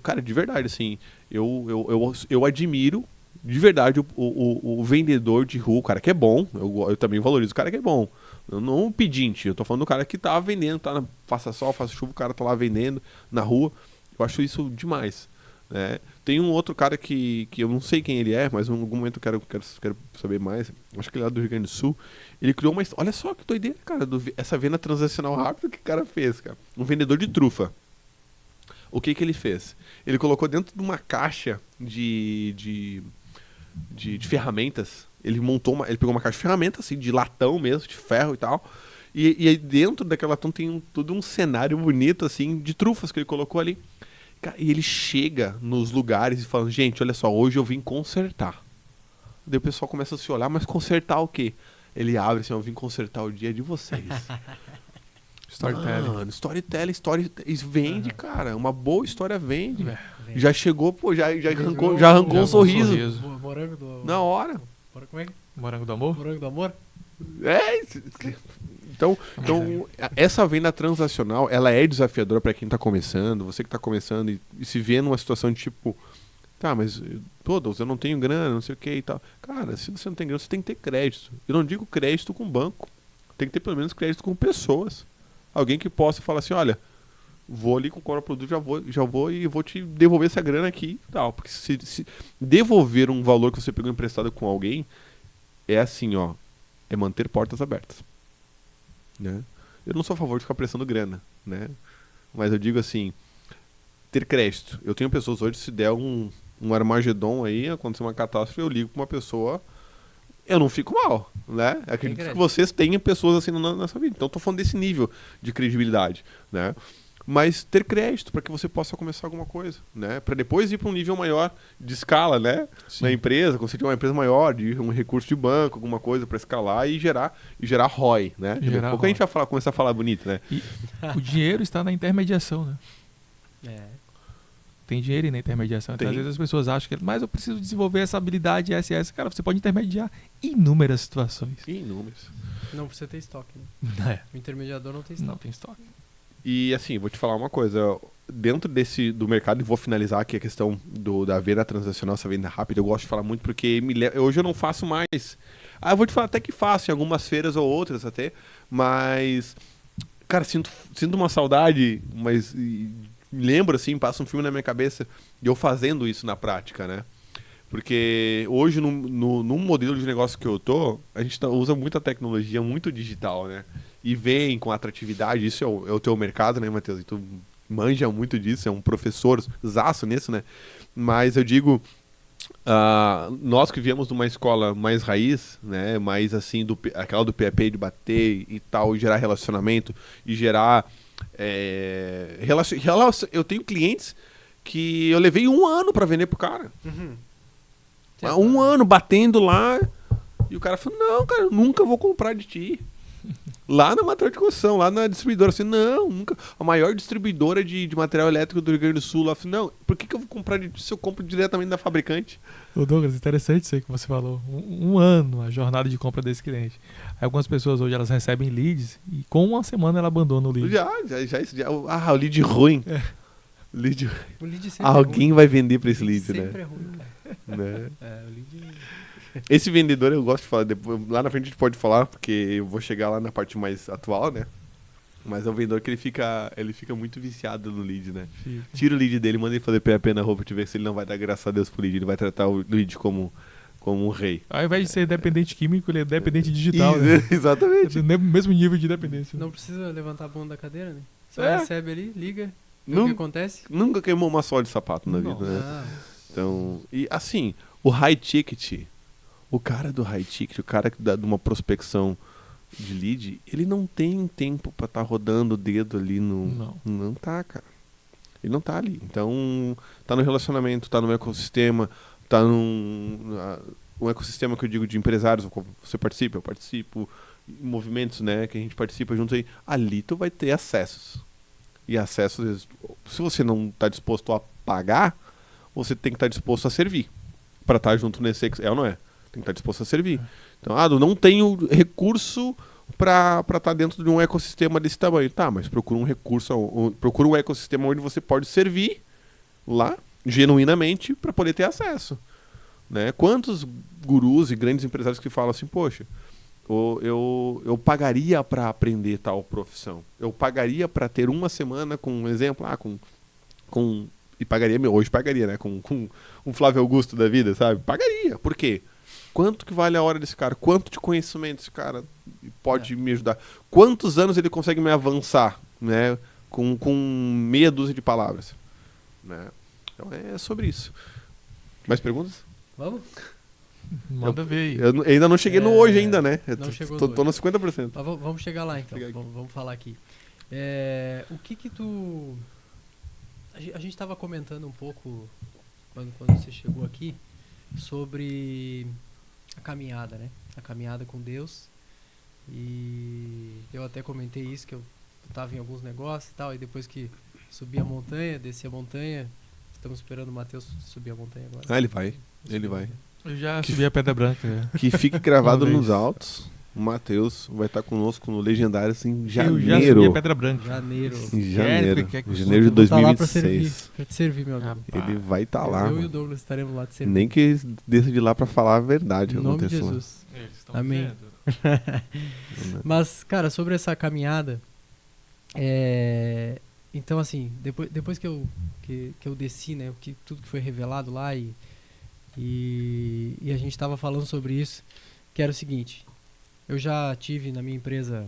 Cara, de verdade, assim, eu admiro de verdade o vendedor de rua, o cara que é bom. Eu também valorizo o cara que é bom. Não o pedinte, eu tô falando do cara que tá vendendo, faça sol, faça chuva, o cara tá lá vendendo na rua. Eu acho isso demais, né? Tem um outro cara que eu não sei quem ele é, mas em algum momento eu quero saber mais. Acho que ele é do Rio Grande do Sul. Ele criou uma... Olha só que doideira, cara, essa venda transacional rápida que o cara fez, cara. Um vendedor de trufa. O que ele fez? Ele colocou dentro de uma caixa de ferramentas. Ele pegou uma caixa de ferramentas, assim, de latão mesmo, de ferro e tal. E aí dentro daquela latão tem todo um cenário bonito, assim, de trufas que ele colocou ali. E ele chega nos lugares e fala, gente, olha só, hoje eu vim consertar. Daí o pessoal começa a se olhar, mas consertar o quê? Ele abre assim, eu vim consertar o dia de vocês.
Storytelling.
Storytelling, vende, cara. Uma boa história vende.
É.
Já chegou, já arrancou um sorriso.
Morango do...
Na hora.
Como é que...
Morango do amor?
Morango do amor?
Então, essa venda transacional, ela é desafiadora para quem tá começando, você que tá começando e se vê numa situação de tipo, mas eu não tenho grana, não sei o que e tal. Cara, se você não tem grana, você tem que ter crédito. Eu não digo crédito com banco, tem que ter pelo menos crédito com pessoas. Alguém que possa falar assim, olha, vou ali comprar o produto, já vou e vou te devolver essa grana aqui e tal. Porque se devolver um valor que você pegou emprestado com alguém, é assim, é manter portas abertas. Né? Eu não sou a favor de ficar prestando grana, né? Mas eu digo assim, ter crédito. Eu tenho pessoas hoje, se der um Armagedon aí, acontecer uma catástrofe, eu ligo pra uma pessoa, eu não fico mal, né? Acredito que vocês tenham pessoas assim na sua vida. Então eu tô falando desse nível de credibilidade, né? Mas ter crédito para que você possa começar alguma coisa, né? Para depois ir para um nível maior de escala, né? Sim. Na empresa, conseguir uma empresa maior, de um recurso de banco, alguma coisa para escalar e gerar ROI, né? Daqui a pouco a gente vai começar a falar bonito, né?
E o dinheiro está na intermediação, né? Tem dinheiro na intermediação. Então, às vezes as pessoas acham que, mas eu preciso desenvolver essa habilidade essa. Cara, você pode intermediar inúmeras situações.
Inúmeras.
Não precisa ter estoque, né?
É.
O intermediador não tem estoque.
Não tem estoque.
E assim, vou te falar uma coisa, dentro do mercado, e vou finalizar aqui a questão da venda transacional, essa venda rápida, eu gosto de falar muito porque hoje eu não faço mais. Eu vou te falar até que faço em algumas feiras ou outras até, mas, cara, sinto uma saudade, mas me lembro assim, passa um filme na minha cabeça de eu fazendo isso na prática, né? Porque hoje, no modelo de negócio que eu tô, a gente usa muita tecnologia, muito digital, né? E vem com atratividade, isso é o teu mercado, né, Matheus? E tu manja muito disso, é um professor zaço nisso, né? Mas eu digo, nós que viemos de uma escola mais raiz, né, mais assim, aquela do PAP de bater e tal, e gerar relacionamento, e gerar... eu tenho clientes que eu levei 1 ano pra vender pro cara.
Certo.
1 ano batendo lá, e o cara falou, não, cara, eu nunca vou comprar de ti. Lá na material de construção, lá na distribuidora, assim, não, nunca. A maior distribuidora de material elétrico do Rio Grande do Sul, lá, assim, não, por que eu vou comprar de ti se eu compro diretamente da fabricante?
Ô Douglas, interessante isso aí que você falou. Um ano a jornada de compra desse cliente. Aí algumas pessoas hoje elas recebem leads e com 1 semana ela abandona o lead.
O lead ruim. Lead...
O lead sempre
Alguém
é ruim.
vai vender pra esse lead,
Sempre
né?
é ruim, cara.
Né?
O lead...
Esse vendedor eu gosto de falar, depois, lá na frente a gente pode falar, porque eu vou chegar lá na parte mais atual, né? Mas é um vendedor que ele fica muito viciado no lead, né?
Fica.
Tira o lead dele, manda ele fazer PAP na roupa, te ver se ele não vai dar graças a Deus pro lead, ele vai tratar o lead como um rei.
Ao invés de ser dependente químico, ele é dependente digital.
Isso,
Né?
exatamente.
É do mesmo nível de dependência.
Não precisa levantar a bunda da cadeira, né? Só
É.
recebe ali, liga, vê o
Não-
que acontece.
Nunca queimou uma sola de sapato na vida, né?
Ah,
Então, e assim, o high ticket, o cara do high ticket, o cara que dá de uma prospecção de lead, ele não tem tempo pra estar rodando o dedo ali no...
Não.
Não tá, cara. Ele não tá ali. Então, tá no relacionamento, tá no ecossistema, tá um ecossistema que eu digo de empresários, você participa, eu participo, movimentos, né, que a gente participa juntos aí. Ali tu vai ter acessos. E acessos, se você não tá disposto a pagar, você tem que estar disposto a servir. Pra estar junto nesse... É ou não é? Tem que estar disposto a servir. Então, eu não tenho recurso para estar dentro de um ecossistema desse tamanho. Tá, mas procura um recurso, procura um ecossistema onde você pode servir lá, genuinamente, para poder ter acesso. Né? Quantos gurus e grandes empresários que falam assim, poxa, eu pagaria para aprender tal profissão. Eu pagaria para ter 1 semana com um exemplo, e pagaria, hoje pagaria, né? Com um Flávio Augusto da vida, sabe? Pagaria. Por quê? Quanto que vale a hora desse cara? Quanto de conhecimento esse cara pode me ajudar? Quantos anos ele consegue me avançar, né? Com meia dúzia de palavras. Né? Então é sobre isso. Mais perguntas?
vamos?
Manda ver aí.
Eu ainda não cheguei no hoje ainda, né? Eu
não chegou
tô
no
no 50%.
Mas vamos chegar lá então.
Chega aqui.
Vamos falar aqui. O que tu... A gente estava comentando um pouco quando você chegou aqui sobre a caminhada, né? A caminhada com Deus. E eu até comentei isso, que eu estava em alguns negócios e tal, e depois que subi a montanha, desci a montanha, estamos esperando o Matheus subir a montanha agora.
Ah, ele vai. Ele vai.
Eu já subi a Pedra Branca.
Que fique gravado
Uma vez.
nos autos. O Matheus vai estar conosco no Legendário em
Eu já subi a
janeiro.
Pedra Branca.
Janeiro.
Em janeiro.
Quer que eu
Janeiro de
Eu vou tá lá pra
2026.
te servir, meu amigo.
Rapaz.
Ele vai estar lá.
Eu e o
Mano.
Douglas estaremos lá te servir.
Nem que desça de lá pra falar a verdade.
Em nome de
aconteceu lá.
Jesus.
Eles estão
Amém.
vendo.
Mas, cara, sobre essa caminhada, então assim, depois que eu desci, né, tudo que foi revelado lá e a gente estava falando sobre isso, que era o seguinte: eu já tive na minha empresa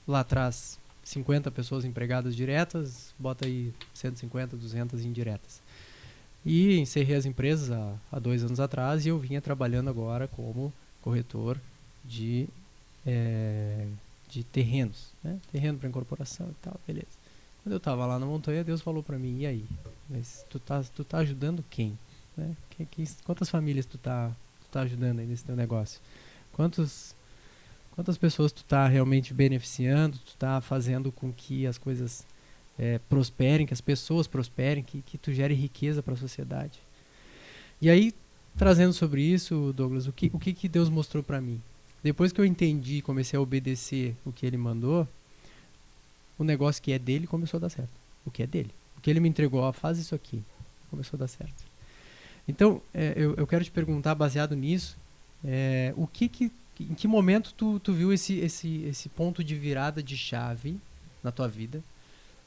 lá atrás 50 pessoas empregadas diretas, bota aí 150, 200 indiretas. E encerrei as empresas há 2 anos atrás e eu vinha trabalhando agora como corretor de terrenos, né? Terreno para incorporação e tal, beleza. Quando eu estava lá na montanha, Deus falou para mim: e aí? Mas tu tá ajudando quem? Né? Quantas famílias tu tá ajudando aí nesse teu negócio? Quantas pessoas tu tá realmente beneficiando? Tu tá fazendo com que as coisas prosperem, que as pessoas prosperem, que tu gere riqueza para a sociedade? E aí, trazendo sobre isso, Douglas, o que Deus mostrou para mim? Depois que eu entendi, comecei a obedecer o que Ele mandou, o negócio que é dele começou a dar certo. O que é dele. O que Ele me entregou, ó, faz isso aqui, começou a dar certo. Então, eu quero te perguntar, baseado nisso, em que momento tu viu esse ponto de virada de chave na tua vida,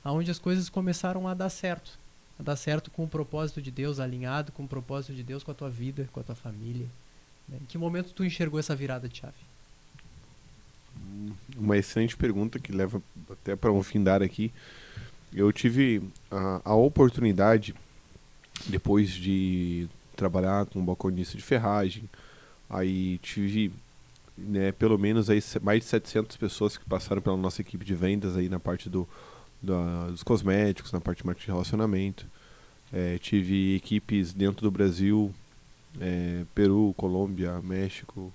onde as coisas começaram a dar certo com o propósito de Deus, alinhado com o propósito de Deus, com a tua vida, com a tua família, né? Em que momento tu enxergou essa virada de chave?
Uma excelente pergunta que leva até para um findar aqui. Eu tive a oportunidade, depois de trabalhar com balconista de ferragem. Aí tive, né, pelo menos aí mais de 700 pessoas que passaram pela nossa equipe de vendas aí na parte dos cosméticos, na parte de marketing de relacionamento. Tive equipes dentro do Brasil, Peru, Colômbia, México,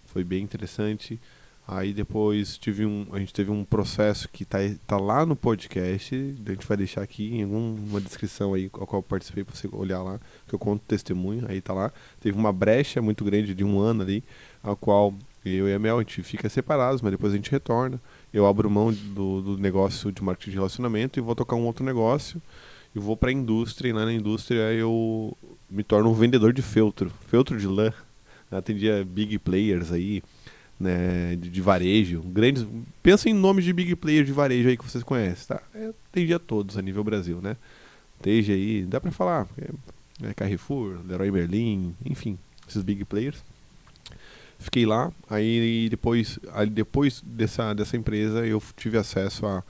foi bem interessante. Aí depois a gente teve um processo que tá lá no podcast, a gente vai deixar aqui em alguma descrição aí ao qual eu participei para você olhar lá, que eu conto testemunho, aí tá lá. Teve uma brecha muito grande de 1 ano ali, a qual eu e a Mel, a gente fica separados, mas depois a gente retorna. Eu abro mão do negócio de marketing de relacionamento e vou tocar um outro negócio. Eu vou para a indústria e lá na indústria eu me torno um vendedor de feltro de lã. Eu atendia big players aí, né, de varejo, grandes. Pensa em nomes de big players de varejo aí que vocês conhecem, tá? Atendia todos a nível Brasil, né? Esteja aí, dá pra falar, Carrefour, Leroy Merlin, enfim, esses big players. Fiquei lá, aí depois dessa empresa eu tive acesso a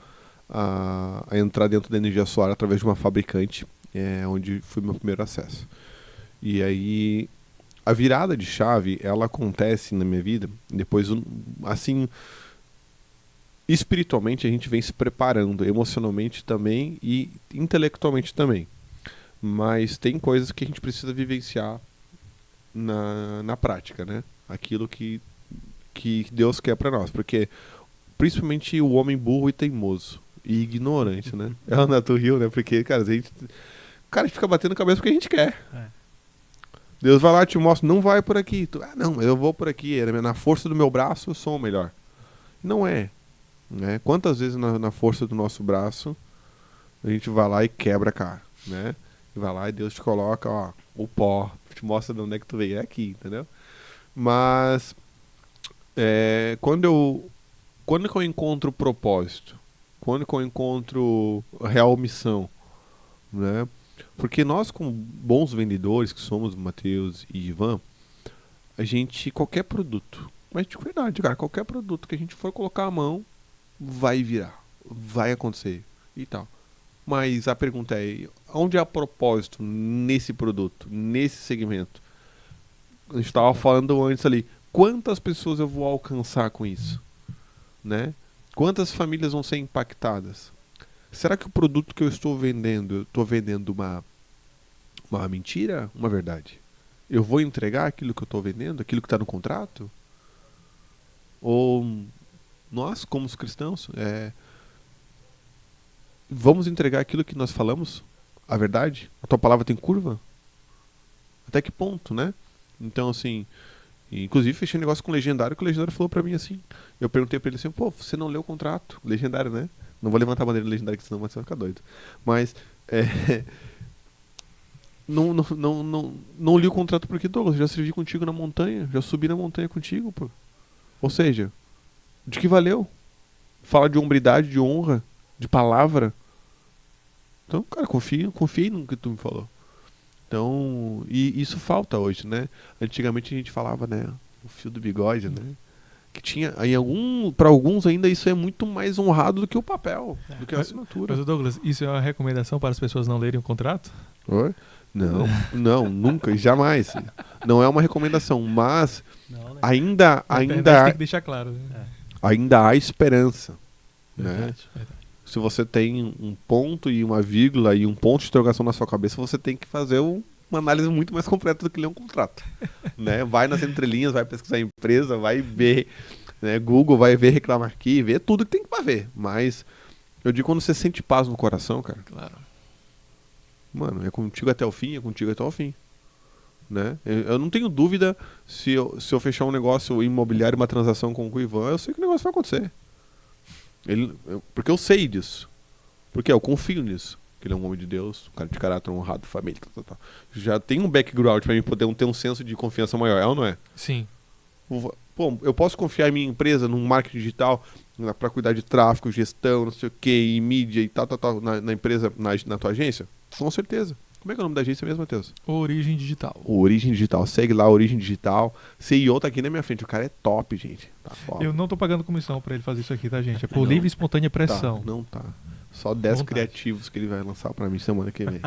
entrar dentro da energia solar através de uma fabricante, onde foi meu primeiro acesso. E aí a virada de chave, ela acontece na minha vida, depois, assim, espiritualmente a gente vem se preparando, emocionalmente também e intelectualmente também. Mas tem coisas que a gente precisa vivenciar na prática, né? Aquilo que Deus quer pra nós, porque principalmente o homem burro e teimoso e ignorante, né? É o Nato Rio, né? Porque, cara, a gente fica batendo a cabeça porque a gente quer. Deus vai lá e te mostra, não vai por aqui. Não, eu vou por aqui. Na força do meu braço eu sou o melhor. Não é. Né? Quantas vezes na força do nosso braço a gente vai lá e quebra a cara, né? E vai lá e Deus te coloca, ó, o pó, te mostra de onde é que tu veio. É aqui, entendeu? Mas quando eu encontro o propósito, quando eu encontro a real missão, né? Porque nós, como bons vendedores que somos, Matheus e Ivan, a gente, qualquer produto, mas de verdade, cara, qualquer produto que a gente for colocar a mão, vai virar, vai acontecer e tal. Mas a pergunta é, onde há propósito nesse produto, nesse segmento? A gente estava falando antes ali, quantas pessoas eu vou alcançar com isso? Né? Quantas famílias vão ser impactadas? Será que o produto que eu estou vendendo uma mentira, uma verdade? Eu vou entregar aquilo que eu estou vendendo, aquilo que está no contrato? Ou nós, como os cristãos, vamos entregar aquilo que nós falamos? A verdade? A tua palavra tem curva? Até que ponto, né? Então, assim, inclusive fechei um negócio com o Legendário, que o Legendário falou pra mim assim, eu perguntei pra ele assim, pô, você não leu o contrato? Legendário, né? Não vou levantar a bandeira Legendária, que senão você vai ficar doido. Mas, não li o contrato porque, Douglas, já servi contigo na montanha, já subi na montanha contigo, pô. Ou seja, de que valeu? Fala de hombridade, de honra, de palavra. Então, cara, confie no que tu me falou. Então, e isso falta hoje, né? Antigamente a gente falava, né, o fio do bigode, né? Que tinha, para alguns ainda isso é muito mais honrado do que o papel, do que a assinatura.
Mas, Douglas, isso é uma recomendação para as pessoas não lerem o contrato?
Oi? Não, nunca e jamais. Não é uma recomendação, mas
não, né?
ainda
tem que deixar claro, né?
Ainda há esperança,
verdade,
né? Se você tem um ponto e uma vírgula e um ponto de interrogação na sua cabeça, você tem que fazer uma análise muito mais completa do que ler um contrato. Né? Vai nas entrelinhas, vai pesquisar a empresa, vai ver, né? Google, vai ver Reclamar Aqui, ver tudo que tem pra ver. Mas eu digo, quando você sente paz no coração, cara,
claro.
Mano, é contigo até o fim, né? Eu não tenho dúvida se eu fechar um negócio imobiliário, uma transação com o Ivan, eu sei que o negócio vai acontecer. Porque eu sei disso. Porque eu confio nisso. Que ele é um homem de Deus, um cara de caráter honrado, família, tal. Já tem um background pra mim poder ter um senso de confiança maior, é ou não é?
Sim.
Pô, eu posso confiar em minha empresa, num marketing digital, pra cuidar de tráfego, gestão, não sei o que, e mídia e tal, na empresa, na tua agência? Com certeza. Como é que é o nome da agência mesmo, Matheus?
Origem Digital.
Origem Digital. Segue lá, Origem Digital. CEO tá aqui na minha frente. O cara é top, gente. Tá foda.
Eu não tô pagando comissão pra ele fazer isso aqui, tá, gente? É por livre e espontânea pressão.
Não tá. Só 10
Vontade.
criativos que ele vai lançar pra mim semana que vem.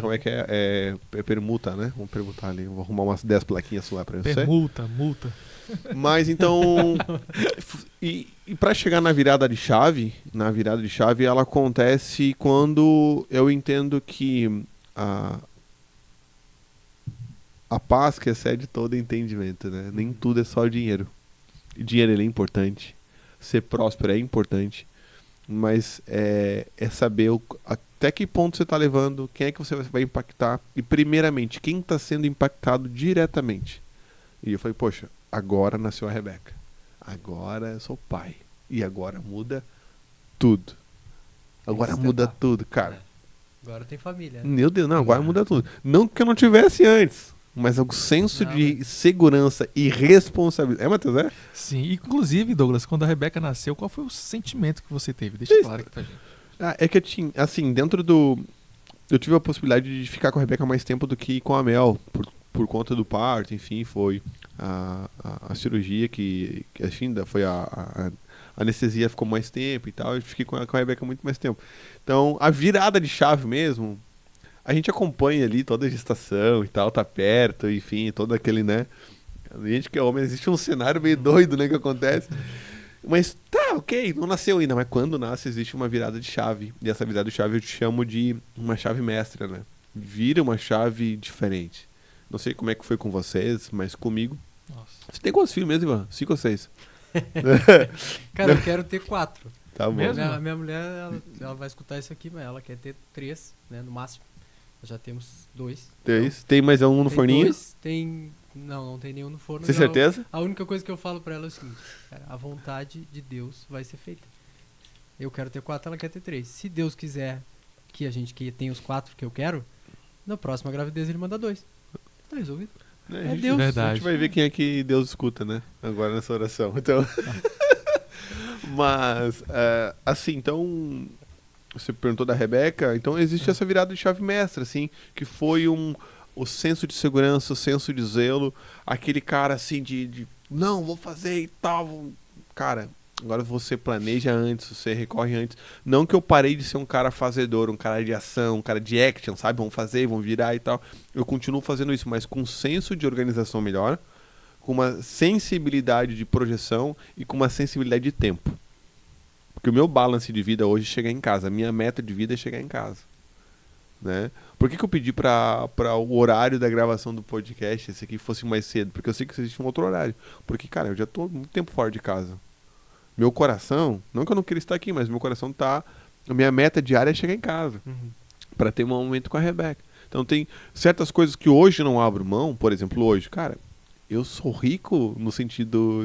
Como é que é? É permuta, né? Vamos permutar ali. Vou arrumar umas 10 plaquinhas lá pra você.
Multa.
Mas então. E pra chegar na virada de chave, ela acontece quando eu entendo que a paz que excede todo entendimento, né? Nem tudo é só dinheiro. E dinheiro ele é importante. Ser próspero é importante. Mas é saber até que ponto você está levando, quem é que você vai impactar. E primeiramente, quem está sendo impactado diretamente. E eu falei, poxa, agora nasceu a Rebeca. Agora eu sou pai. E agora muda tudo. Agora muda tudo, cara.
Agora tem família. Né?
Meu Deus, não, agora muda tudo. Não que eu não tivesse antes, mas o senso de segurança e responsabilidade. Matheus, é?
Sim, inclusive, Douglas, quando a Rebeca nasceu, qual foi o sentimento que você teve? Deixa claro aqui pra gente.
É que eu tinha, assim, eu tive a possibilidade de ficar com a Rebeca mais tempo do que com a Mel, por conta do parto, enfim, foi a cirurgia que enfim, foi a anestesia ficou mais tempo e tal, eu fiquei com a Rebeca muito mais tempo. Então, a virada de chave mesmo, a gente acompanha ali toda a gestação e tal, tá perto, enfim, todo aquele, né? A gente que é homem, existe um cenário meio doido, né, que acontece. Mas tá, ok, não nasceu ainda, mas quando nasce existe uma virada de chave. E essa virada de chave eu te chamo de uma chave mestra, né? Vira uma chave diferente. Não sei como é que foi com vocês, mas comigo.
Nossa.
Você tem quantos filhos mesmo, Ivan? 5 ou 6?
Cara, eu quero ter 4.
Tá bom.
Mesmo?
Minha mulher, ela vai escutar isso aqui, mas ela quer ter 3, né, no máximo. Já temos 2.
3. Tem mais um no
Tem
forninho?
2, não tem nenhum no forno.
Tem certeza?
A única coisa que eu falo pra ela é o seguinte, cara, a vontade de Deus vai ser feita. Eu quero ter 4, ela quer ter 3. Se Deus quiser que a gente tenha os 4 que eu quero, na próxima gravidez ele manda 2. Tá resolvido.
É
Deus.
A
Verdade.
gente vai ver quem é que Deus escuta, né? Agora nessa oração. Então. Mas, assim, então. Você perguntou da Rebeca, então existe essa virada de chave mestra, assim, que foi o senso de segurança, o senso de zelo, aquele cara assim de não, vou fazer e tal. Cara, agora você planeja antes, você recorre antes. Não que eu parei de ser um cara fazedor, um cara de ação, um cara de action, sabe? Vamos fazer, vamos virar e tal. Eu continuo fazendo isso, mas com um senso de organização melhor, com uma sensibilidade de projeção e com uma sensibilidade de tempo. Porque o meu balance de vida hoje é chegar em casa. A minha meta de vida é chegar em casa. Né? Por que eu pedi para o horário da gravação do podcast, esse aqui, fosse mais cedo? Porque eu sei que existe um outro horário. Porque, cara, eu já tô muito tempo fora de casa. Meu coração, não que eu não queira estar aqui, mas meu coração tá... A minha meta diária é chegar em casa. Para ter um momento com a Rebeca. Então tem certas coisas que hoje não abro mão. Por exemplo, hoje, cara... Eu sou rico no sentido,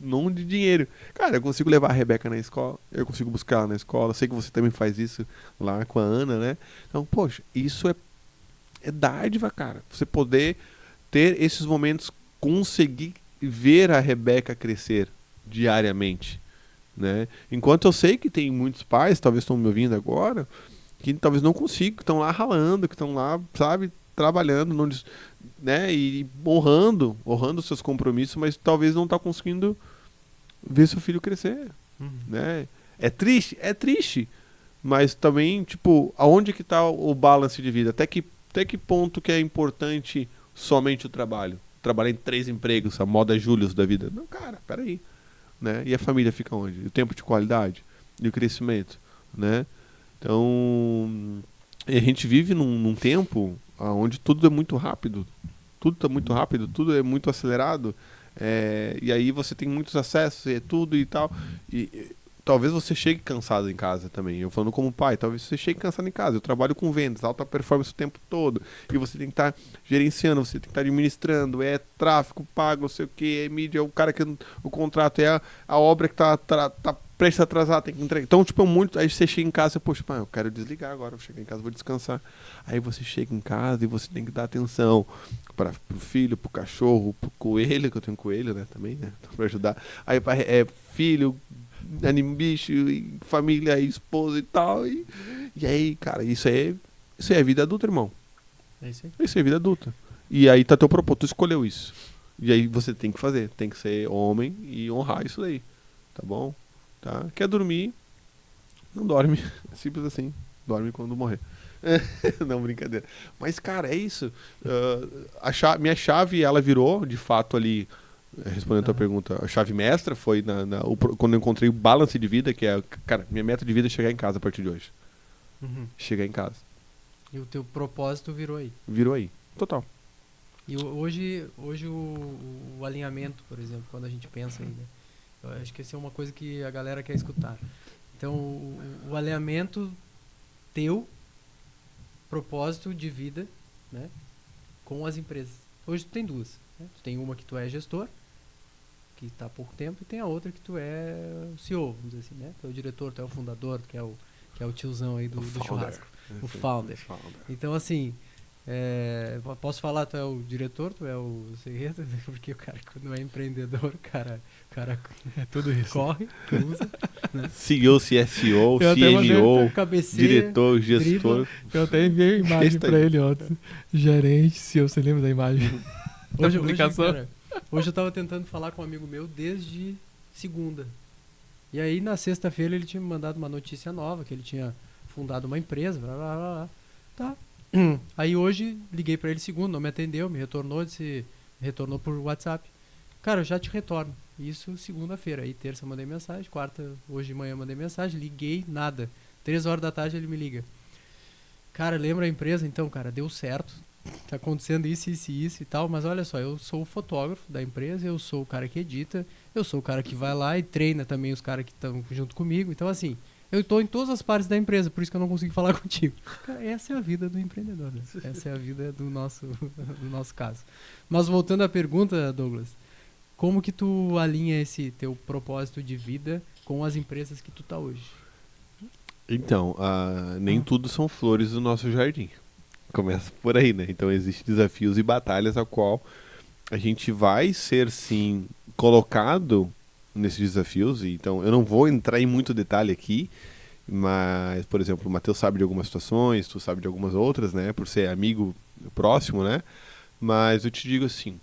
não de dinheiro. Cara, eu consigo levar a Rebeca na escola, eu consigo buscar ela na escola. Sei que você também faz isso lá com a Ana, né? Então, poxa, isso é dádiva, cara. Você poder ter esses momentos, conseguir ver a Rebeca crescer diariamente, né? Enquanto eu sei que tem muitos pais, talvez estão me ouvindo agora, que talvez não consigam, que estão lá ralando, que estão lá, sabe, trabalhando, não, né, e honrando seus compromissos, mas talvez não tá conseguindo ver seu filho crescer, né? É triste, mas também, tipo, aonde que tá o balance de vida? Até que ponto que é importante somente o trabalho? Trabalhar em 3 empregos, a moda Július da vida? Não, cara, peraí, né? E a família fica onde? O tempo de qualidade e o crescimento, né? Então, a gente vive num tempo onde tudo é muito rápido, tudo é muito acelerado, e aí você tem muitos acessos, tudo e tal, e talvez você chegue cansado em casa também. Eu falando como pai, talvez você chegue cansado em casa. Eu trabalho com vendas, alta performance o tempo todo, e você tem que estar gerenciando, você tem que estar administrando, tráfego pago, não sei o que, é mídia, é o cara que o contrato, é a obra que tá prestes a atrasar, tem que entregar. Então, tipo, aí você chega em casa, poxa, pai, eu quero desligar agora, vou chegar em casa, vou descansar. Aí você chega em casa e você tem que dar atenção pro filho, pro cachorro, pro coelho, que eu tenho coelho, né, também, né, pra ajudar. Aí, filho, bicho, família, esposa e tal. E aí, cara, isso é a vida adulta, irmão.
É isso aí.
Isso é a vida adulta. E aí tá teu propósito, tu escolheu isso. E aí você tem que fazer, tem que ser homem e honrar isso daí. Tá bom? Tá? Quer dormir? Não dorme. É simples assim. Dorme quando morrer. Não, brincadeira. Mas, cara, é isso. Minha chave, ela virou, de fato, ali, respondendo a tua pergunta, a chave mestra foi quando eu encontrei o balance de vida, que é, cara, minha meta de vida é chegar em casa a partir de hoje.
Uhum.
Chegar em casa.
E o teu propósito virou aí.
Virou aí. Total.
E hoje o alinhamento, por exemplo, quando a gente pensa aí, né? Eu acho que essa é uma coisa que a galera quer escutar. Então, o alinhamento teu, propósito de vida, né, com as empresas. Hoje tu tem duas, né? Tu tem uma que tu é gestor, que está há pouco tempo, e tem a outra que tu é o CEO, vamos dizer assim, né? Tu é o diretor, tu é o fundador, que é o tiozão aí do churrasco. O founder. Então, assim, posso falar, tu é o diretor, tu é o segredo, porque o cara, quando é empreendedor, o cara
É tudo isso.
corre, usa, né?
CEO, CSO,
Eu até mandei
CMO,
cabeceira,
diretor, gestor.
Eu até enviei a imagem
Esse tá
pra
aí.
ele ontem. Gerente, se você lembra da imagem? Da publicação?
Hoje eu tava tentando falar com um amigo meu desde segunda. E aí na sexta-feira ele tinha me mandado uma notícia nova, que ele tinha fundado uma empresa, blá blá blá. Blá. Tá. Aí hoje liguei pra ele segunda, não me atendeu, me retornou por WhatsApp. Cara, eu já te retorno. Isso segunda-feira. Aí terça eu mandei mensagem, quarta, hoje de manhã eu mandei mensagem, liguei, nada. 3 horas da tarde ele me liga. Cara, lembra a empresa? Então, cara, deu certo. Tá acontecendo isso e tal, mas olha só, eu sou o fotógrafo da empresa, eu sou o cara que edita, eu sou o cara que vai lá e treina também os caras que estão junto comigo. Então, assim, eu tô em todas as partes da empresa, por isso que eu não consigo falar contigo. Cara, essa é a vida do empreendedor, né? Essa é a vida do nosso caso. Mas voltando à pergunta, Douglas, como que tu alinha esse teu propósito de vida com as empresas que tu tá hoje?
Então, nem tudo são flores do nosso jardim. Começa por aí, né? Então existem desafios e batalhas a qual a gente vai ser, sim, colocado nesses desafios. Então eu não vou entrar em muito detalhe aqui, mas, por exemplo, o Matheus sabe de algumas situações, tu sabe de algumas outras, né? Por ser amigo próximo, né? Mas eu te digo assim,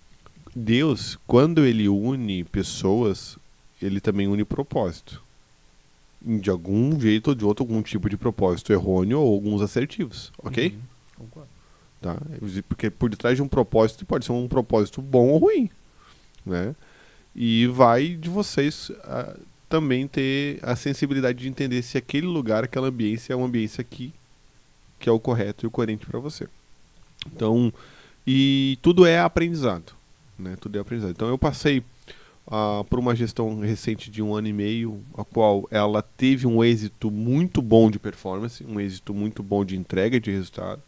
Deus, quando ele une pessoas, ele também une propósito. De algum jeito ou de outro, algum tipo de propósito errôneo ou alguns assertivos, ok?
Uhum, concordo.
Tá? Porque por detrás de um propósito pode ser um propósito bom ou ruim, né? E vai de vocês também ter a sensibilidade de entender se aquele lugar, aquela ambiência é uma ambiência que é o correto e o coerente para você. Então, e tudo é aprendizado, né? Tudo é aprendizado. Então eu passei por uma gestão recente de 1 ano e meio, a qual ela teve um êxito muito bom de performance, um êxito muito bom de entrega de resultado,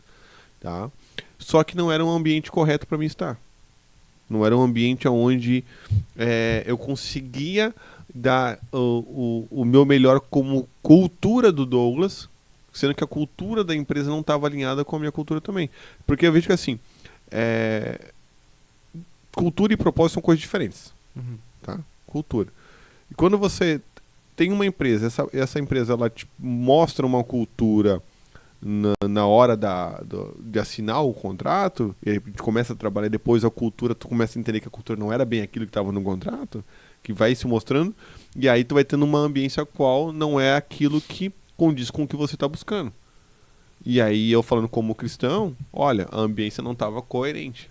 tá? Só que não era um ambiente correto para mim estar. Não era um ambiente onde eu conseguia dar o meu melhor como cultura do Douglas, sendo que a cultura da empresa não estava alinhada com a minha cultura também. Porque eu vejo que assim, cultura e propósito são coisas diferentes.
Uhum.
Tá? Cultura. E quando você tem uma empresa, essa empresa ela te mostra uma cultura na hora de assinar o contrato, e aí a gente começa a trabalhar, depois a cultura, tu começa a entender que a cultura não era bem aquilo que estava no contrato, que vai se mostrando, e aí tu vai tendo uma ambiência qual não é aquilo que condiz com o que você está buscando. E aí eu falando como cristão, olha, a ambiência não estava coerente,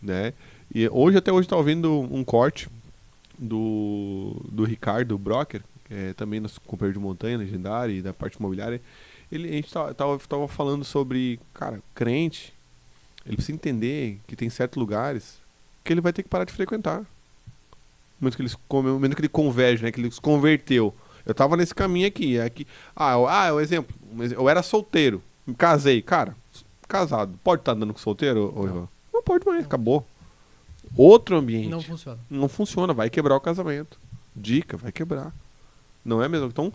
né? E até hoje estava vendo um corte do Ricardo Brocker, que é também nosso companheiro de montanha, legendário, e da parte imobiliária. A gente tava falando sobre, cara, crente, ele precisa entender que tem certos lugares que ele vai ter que parar de frequentar. No momento que ele converge, né, que ele se converteu. Eu tava nesse caminho aqui. O exemplo, eu era solteiro, me casei. Cara, casado, pode estar andando com solteiro, Ivan? Não pode mais, acabou. Outro ambiente.
Não funciona.
Não funciona, vai quebrar o casamento. Dica, vai quebrar. Não é mesmo? Então,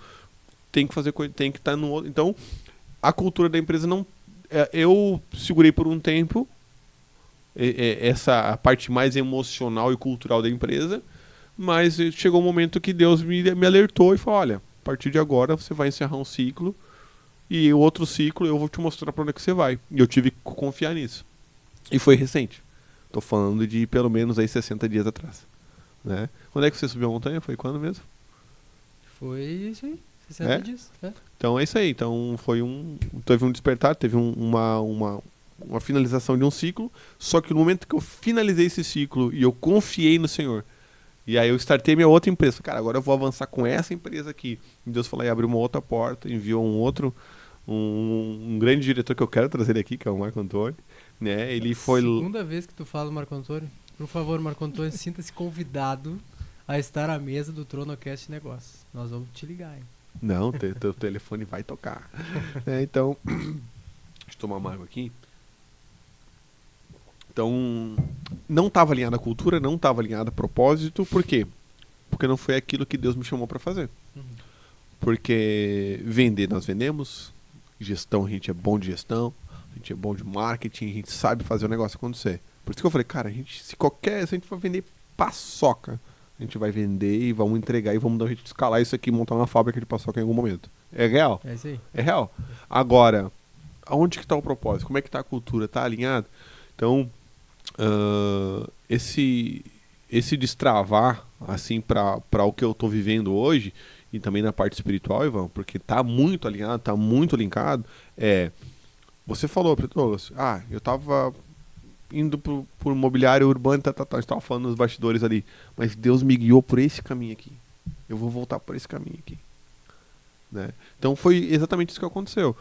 tem que fazer coisa, tem que estar no outro. Então, a cultura da empresa não. Eu segurei por um tempo essa a parte mais emocional e cultural da empresa, mas chegou um momento que Deus me alertou e falou: olha, a partir de agora você vai encerrar um ciclo e o outro ciclo eu vou te mostrar para onde é que você vai. E eu tive que confiar nisso. E foi recente. Tô falando de pelo menos aí 60 dias atrás, né? Quando é que você subiu a montanha? Foi quando mesmo?
Foi isso aí. Você sabe disso, né?
Então é isso aí. Então teve um despertar, teve uma finalização de um ciclo, só que no momento que eu finalizei esse ciclo e eu confiei no Senhor, e aí eu startei minha outra empresa, cara, agora eu vou avançar com essa empresa aqui. E Deus falou, e abriu uma outra porta, enviou um grande diretor que eu quero trazer ele aqui, que é o Marco Antônio, né? Ele foi...
Segunda vez que tu fala do Marco Antônio. Por favor, Marco Antônio, sinta-se convidado a estar à mesa do TronoCast Negócios. Nós vamos te ligar, hein?
Não, teu telefone vai tocar. Então, deixa eu tomar uma água aqui. Então, não estava alinhada a cultura, não estava alinhada a propósito. Por quê? Porque não foi aquilo que Deus me chamou para fazer. Porque vender nós vendemos, gestão a gente é bom de gestão, a gente é bom de marketing, a gente sabe fazer o negócio acontecer. Por isso que eu falei, cara, se a gente for vender paçoca, a gente vai vender e vamos entregar e vamos dar um jeito de escalar isso aqui e montar uma fábrica de paçoca em algum momento. É real?
É isso aí.
É real. Agora, aonde que está o propósito? Como é que está a cultura? Está alinhado? Então, esse destravar, assim, para o que eu estou vivendo hoje, e também na parte espiritual, Ivan, porque está muito alinhado, está muito linkado, você falou, Douglas, eu estava indo por mobiliário urbano, a gente estava falando nos bastidores ali, mas Deus me guiou por esse caminho aqui. Eu vou voltar por esse caminho aqui. Né? Então foi exatamente isso que aconteceu.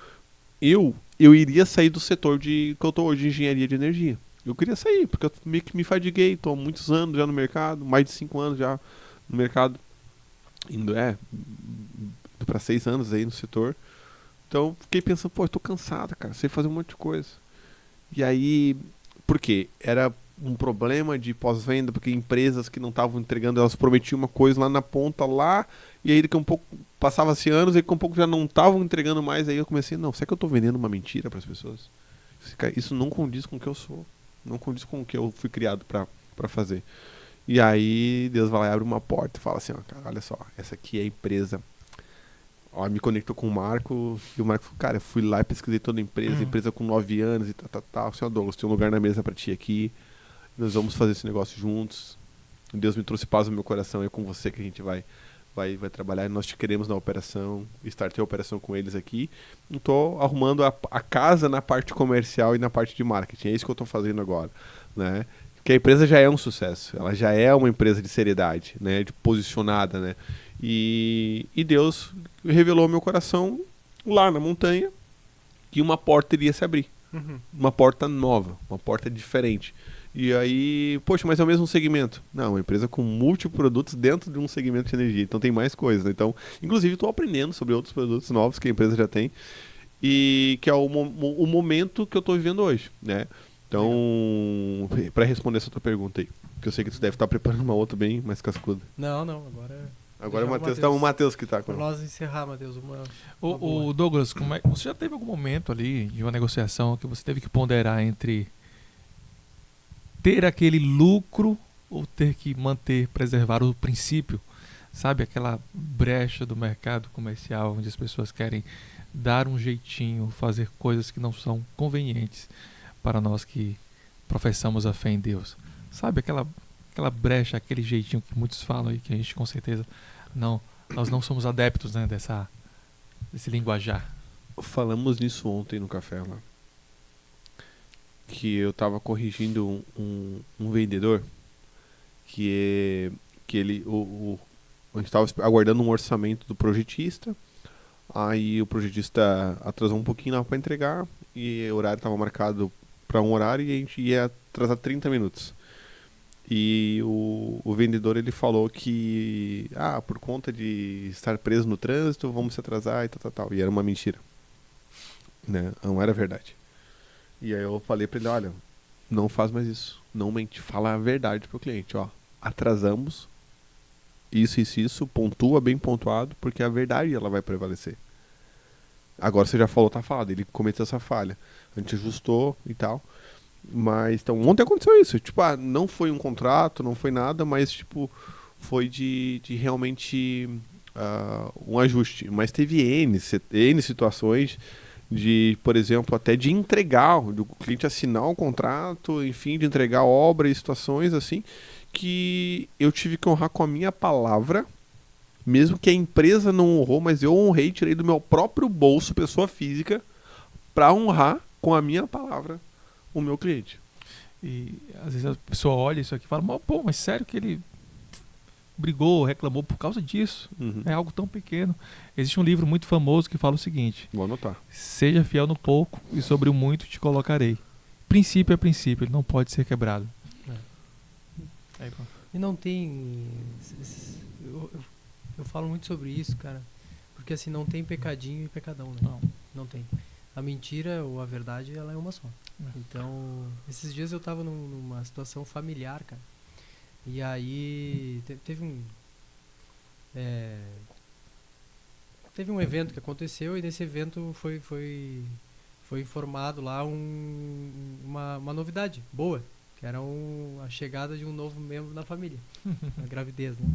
Eu iria sair do setor que eu estou hoje, de engenharia de energia. Eu queria sair, porque eu meio que me fadiguei, estou há muitos anos já no mercado, mais de 5 anos já no mercado, indo para 6 anos aí no setor. Então fiquei pensando, eu tô cansado, cara, sei fazer um monte de coisa. E aí, por quê? Era um problema de pós-venda, porque empresas que não estavam entregando, elas prometiam uma coisa lá na ponta, e aí daqui a um pouco, passava-se anos, e daqui a um pouco já não estavam entregando mais, aí eu comecei, será que eu tô vendendo uma mentira para as pessoas? Isso não condiz com o que eu sou, não condiz com o que eu fui criado para fazer. E aí Deus vai lá e abre uma porta e fala assim, cara, olha só, essa aqui é a empresa. Me conectou com o Marco, e o Marco falou, cara, eu fui lá e pesquisei toda a empresa com 9 anos e tal. Senhor Douglas, tem um lugar na mesa para ti aqui, nós vamos fazer esse negócio juntos. Deus me trouxe paz no meu coração, é com você que a gente vai trabalhar, e nós te queremos na operação, startei a operação com eles aqui. Estou arrumando a casa na parte comercial e na parte de marketing, é isso que eu estou fazendo agora, né? Porque a empresa já é um sucesso, ela já é uma empresa de seriedade, né? De posicionada, né? E Deus revelou ao meu coração, lá na montanha, que uma porta iria se abrir. Uma porta nova, uma porta diferente. E aí, poxa, mas é o mesmo segmento. Não, uma empresa com multiprodutos dentro de um segmento de energia. Então tem mais coisas. Então, inclusive, estou aprendendo sobre outros produtos novos que a empresa já tem. E que é o momento que eu estou vivendo hoje, né? Então, para responder essa tua pergunta aí, que eu sei que tu deve estar preparando uma outra bem mais cascuda.
Não,
Agora o Matheus que está com...
Para nós encerrar, Matheus,
O Douglas, você já teve algum momento ali de uma negociação que você teve que ponderar entre ter aquele lucro ou ter que preservar o princípio? Sabe, aquela brecha do mercado comercial onde as pessoas querem dar um jeitinho, fazer coisas que não são convenientes para nós que professamos a fé em Deus. Sabe, aquela brecha, aquele jeitinho que muitos falam aí, que a gente com certeza nós não somos adeptos, né, desse linguajar.
Falamos nisso ontem no café lá. Que eu estava corrigindo um vendedor que ele a gente estava aguardando um orçamento do projetista. Aí o projetista atrasou um pouquinho lá para entregar e o horário estava marcado para um horário e a gente ia atrasar 30 minutos. E o vendedor ele falou que por conta de estar preso no trânsito vamos se atrasar e tal. E era uma mentira, né? Não era verdade. E aí eu falei para ele, olha, não faz mais isso, não mente, fala a verdade pro cliente, atrasamos, isso, pontua bem pontuado, porque a verdade ela vai prevalecer. Agora você já falou, tá falado, ele cometeu essa falha, a gente ajustou e tal, mas então ontem aconteceu isso, não foi um contrato, não foi nada, mas foi de realmente um ajuste, mas teve N situações de, por exemplo, até de entregar, o cliente assinar um contrato, enfim, de entregar obra e situações assim, que eu tive que honrar com a minha palavra Mesmo que a empresa não honrou, mas eu honrei, tirei do meu próprio bolso, pessoa física, para honrar com a minha palavra o meu cliente.
E às vezes a pessoa olha isso aqui e fala, pô, mas sério que ele brigou, reclamou por causa disso?
Uhum.
É algo tão pequeno. Existe um livro muito famoso que fala o seguinte:
Vou anotar.
seja fiel no pouco e sobre o muito te colocarei. Princípio é princípio, ele não pode ser quebrado. Aí, pô.
E não tem... Eu falo muito sobre isso, cara. Porque assim, não tem pecadinho e pecadão, né? Não tem. A mentira ou a verdade, ela é uma só. Então, esses dias eu tava numa situação familiar, cara. E aí, teve um evento que aconteceu e nesse evento foi informado lá uma novidade boa, que era a chegada de um novo membro da família, a gravidez, né?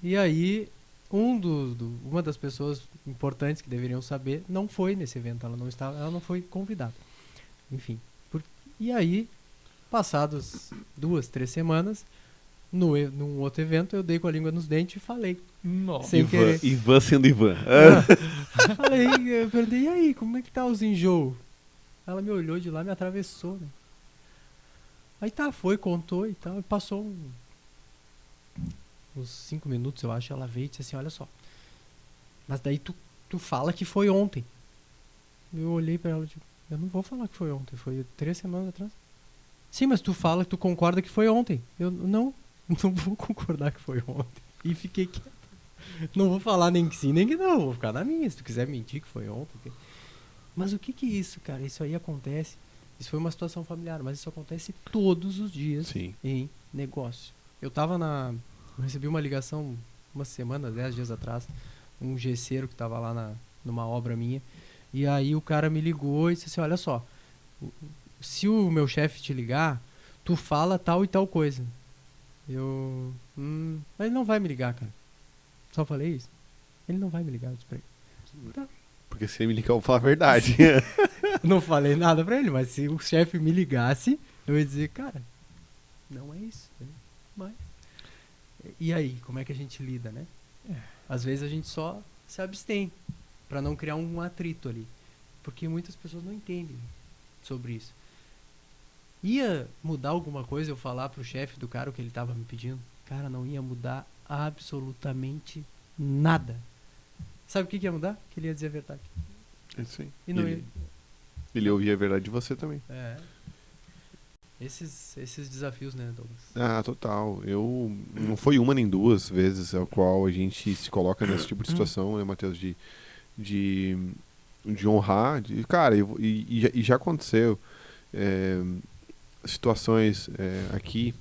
E aí, uma das pessoas importantes que deveriam saber não foi nesse evento, ela não foi convidada. Enfim. E aí, passados 2, 3 semanas, num outro evento, eu dei com a língua nos dentes e falei.
Nossa.
Sem querer.
Ivan sendo Ivan.
Eu perguntei, e aí, como é que tá os enjoos? Ela me olhou de lá, me atravessou, né? Aí contou e tal, e passou uns 5 minutos, eu acho, ela veio e disse assim, olha só, mas daí tu fala que foi ontem. Eu olhei pra ela e digo, eu não vou falar que foi ontem, foi 3 semanas atrás. Sim, mas tu fala que tu concorda que foi ontem. Eu não vou concordar que foi ontem. E fiquei quieto. Não vou falar nem que sim, nem que não, vou ficar na minha, se tu quiser mentir que foi ontem. Mas o que é isso, cara? Isso aí acontece, isso foi uma situação familiar, mas isso acontece todos os dias.
Sim.
Em negócio. Eu recebi uma ligação uma semana, 10 dias atrás, um gesseiro que tava lá numa obra minha, e aí o cara me ligou e disse assim, olha só, se o meu chefe te ligar, tu fala tal e tal coisa. Mas ele não vai me ligar, cara. Só falei isso. Ele não vai me ligar, eu disse pra ele. Tá.
Porque se ele me ligar, eu vou falar a verdade.
Não falei nada pra ele, mas se o chefe me ligasse, eu ia dizer, cara, não é isso. Mas... E aí, como é que a gente lida, né? Às vezes a gente só se abstém pra não criar um atrito ali. Porque muitas pessoas não entendem sobre isso. Ia mudar alguma coisa eu falar pro chefe do cara o que ele tava me pedindo? Cara, não ia mudar absolutamente nada. Sabe o que ia mudar? Que ele ia dizer a verdade.
É isso aí.
E não ia...
Ele ouvia a verdade de você também.
Esses desafios, né, Douglas?
Ah, total. Não foi uma nem duas vezes a qual a gente se coloca nesse tipo de situação, né, Matheus? De honrar. Cara, e já aconteceu situações aqui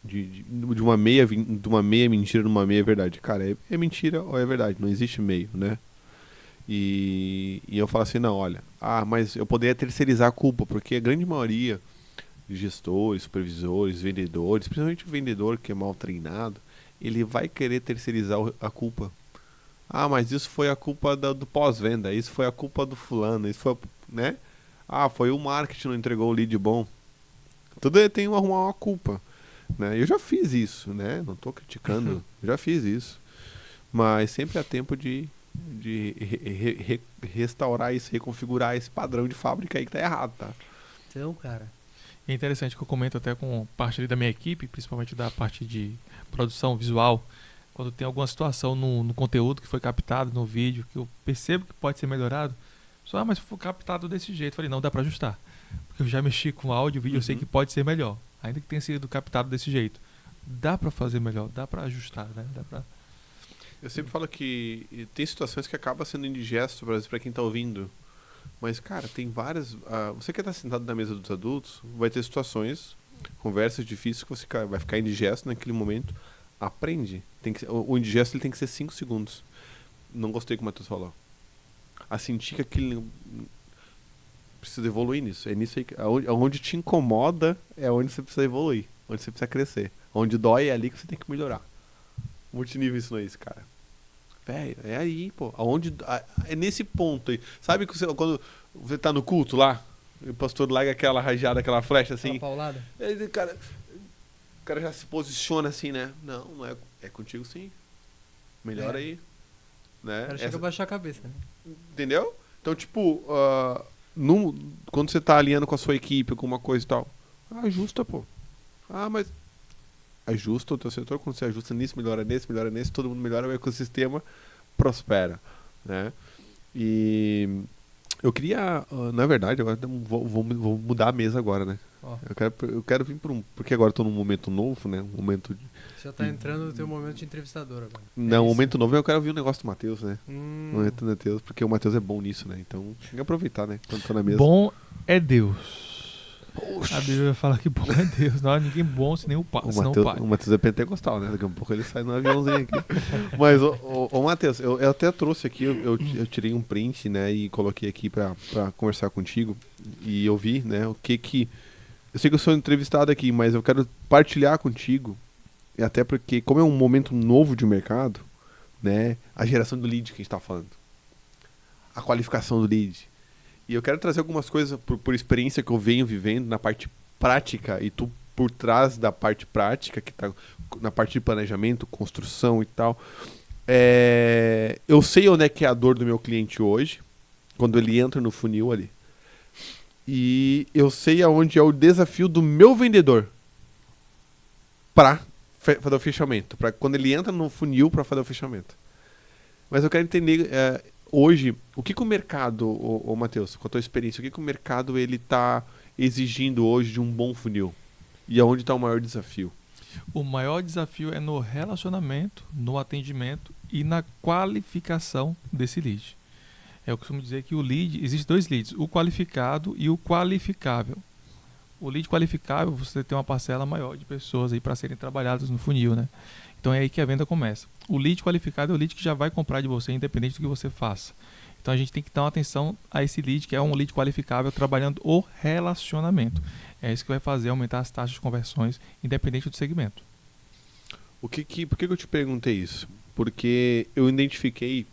de uma meia mentira numa meia verdade. Cara, é mentira ou é verdade? Não existe meio, né? E eu falo assim, não, olha, mas eu poderia terceirizar a culpa, porque a grande maioria de gestores, supervisores, vendedores, principalmente o vendedor que é mal treinado, ele vai querer terceirizar a culpa. Mas isso foi a culpa do pós-venda, isso foi a culpa do fulano, isso foi, né? Foi o marketing, não entregou o lead bom. Tudo tem que arrumar uma culpa, né? Eu já fiz isso, né? Não estou criticando, já fiz isso. Mas sempre há tempo de restaurar isso, reconfigurar esse padrão de fábrica aí que tá errado, tá?
Então, cara...
É interessante que eu comento até com parte ali da minha equipe, principalmente da parte de produção visual, quando tem alguma situação no conteúdo que foi captado no vídeo, que eu percebo que pode ser melhorado, só, mas foi captado desse jeito. Falei, não, dá pra ajustar. Porque eu já mexi com áudio, vídeo, eu sei que pode ser melhor. Ainda que tenha sido captado desse jeito. Dá pra fazer melhor, dá pra ajustar, né?
Eu sempre falo que tem situações que acaba sendo indigesto pra quem tá ouvindo. Mas, cara, tem várias... você que tá sentado na mesa dos adultos, vai ter situações, conversas difíceis que você vai ficar indigesto naquele momento. Aprende. O indigesto ele tem que ser 5 segundos. Não gostei como o Matheus falou. A sentir que aquele... Precisa evoluir nisso. É nisso aí. Onde te incomoda é onde você precisa evoluir. Onde você precisa crescer. Onde dói é ali que você tem que melhorar. Multinível ensinou isso, cara. Velho, é aí, pô. É nesse ponto aí. Sabe quando você tá no culto lá, o pastor larga aquela rajada, aquela flecha assim.
Aquela paulada.
O cara já se posiciona assim, né? Não é contigo sim. melhora aí. Né?
O cara chega a baixar a cabeça, né?
Entendeu? Então, tipo, quando você tá alinhando com a sua equipe, com uma coisa e tal, ajusta, pô. Mas ajusta o teu setor, quando você ajusta nisso, melhora nesse, todo mundo melhora, o ecossistema prospera, né? E eu queria, na verdade, agora vou mudar a mesa agora, né?
Ó,
Eu quero vir porque agora eu tô num momento novo, né? Um momento
já tá entrando no teu momento de entrevistador agora.
Não,
isso?
momento novo eu quero ouvir o negócio do Matheus, né? O momento do Matheus, porque o Matheus é bom nisso, né? Então, tem que aproveitar, né? Quando tô na mesa.
Bom é Deus.
Poxa.
A Bíblia fala que bom é Deus. Não há ninguém bom senão o pai.
O Matheus é pentecostal, né? Daqui a pouco ele sai no aviãozinho aqui. Mas, ô Matheus, eu até trouxe aqui, eu tirei um print, né? E coloquei aqui pra conversar contigo. E eu vi, né? O que... Eu sei que eu sou entrevistado aqui, mas eu quero partilhar contigo. E até porque, como é um momento novo de mercado, né? A geração do lead que a gente tá falando. A qualificação do lead. E eu quero trazer algumas coisas por experiência que eu venho vivendo na parte prática e tu por trás da parte prática, que tá na parte de planejamento, construção e tal. Eu sei onde é que é a dor do meu cliente hoje, quando ele entra no funil ali. E eu sei aonde é o desafio do meu vendedor para fazer o fechamento, para quando ele entra no funil para fazer o fechamento. Mas eu quero entender hoje, o que o mercado, ô Matheus, com a tua experiência, o que o mercado ele está exigindo hoje de um bom funil? E aonde está o maior desafio?
O maior desafio é no relacionamento, no atendimento e na qualificação desse lead. Eu costumo dizer que o lead, existem dois leads, o qualificado e o qualificável. O lead qualificável, você tem uma parcela maior de pessoas aí para serem trabalhadas no funil, né? Então é aí que a venda começa. O lead qualificado é o lead que já vai comprar de você, independente do que você faça. Então a gente tem que dar uma atenção a esse lead, que é um lead qualificável, trabalhando o relacionamento. É isso que vai fazer aumentar as taxas de conversões, independente do segmento.
Por que eu te perguntei isso? Porque eu identifiquei,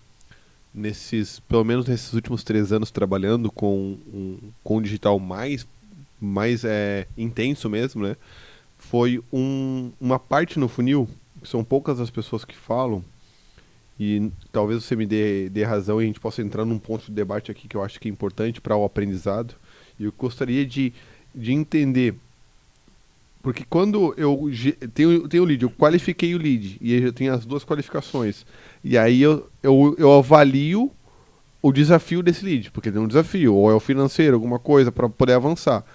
pelo menos nesses últimos 3 anos trabalhando com o digital mais intenso mesmo, né? Foi uma parte no funil, que são poucas as pessoas que falam, e talvez você me dê razão e a gente possa entrar num ponto de debate aqui que eu acho que é importante para o aprendizado. E eu gostaria de entender, porque quando eu tenho o lead, eu qualifiquei o lead, e eu tenho as duas qualificações, e aí eu avalio o desafio desse lead, porque tem um desafio, ou é o financeiro, alguma coisa para poder avançar.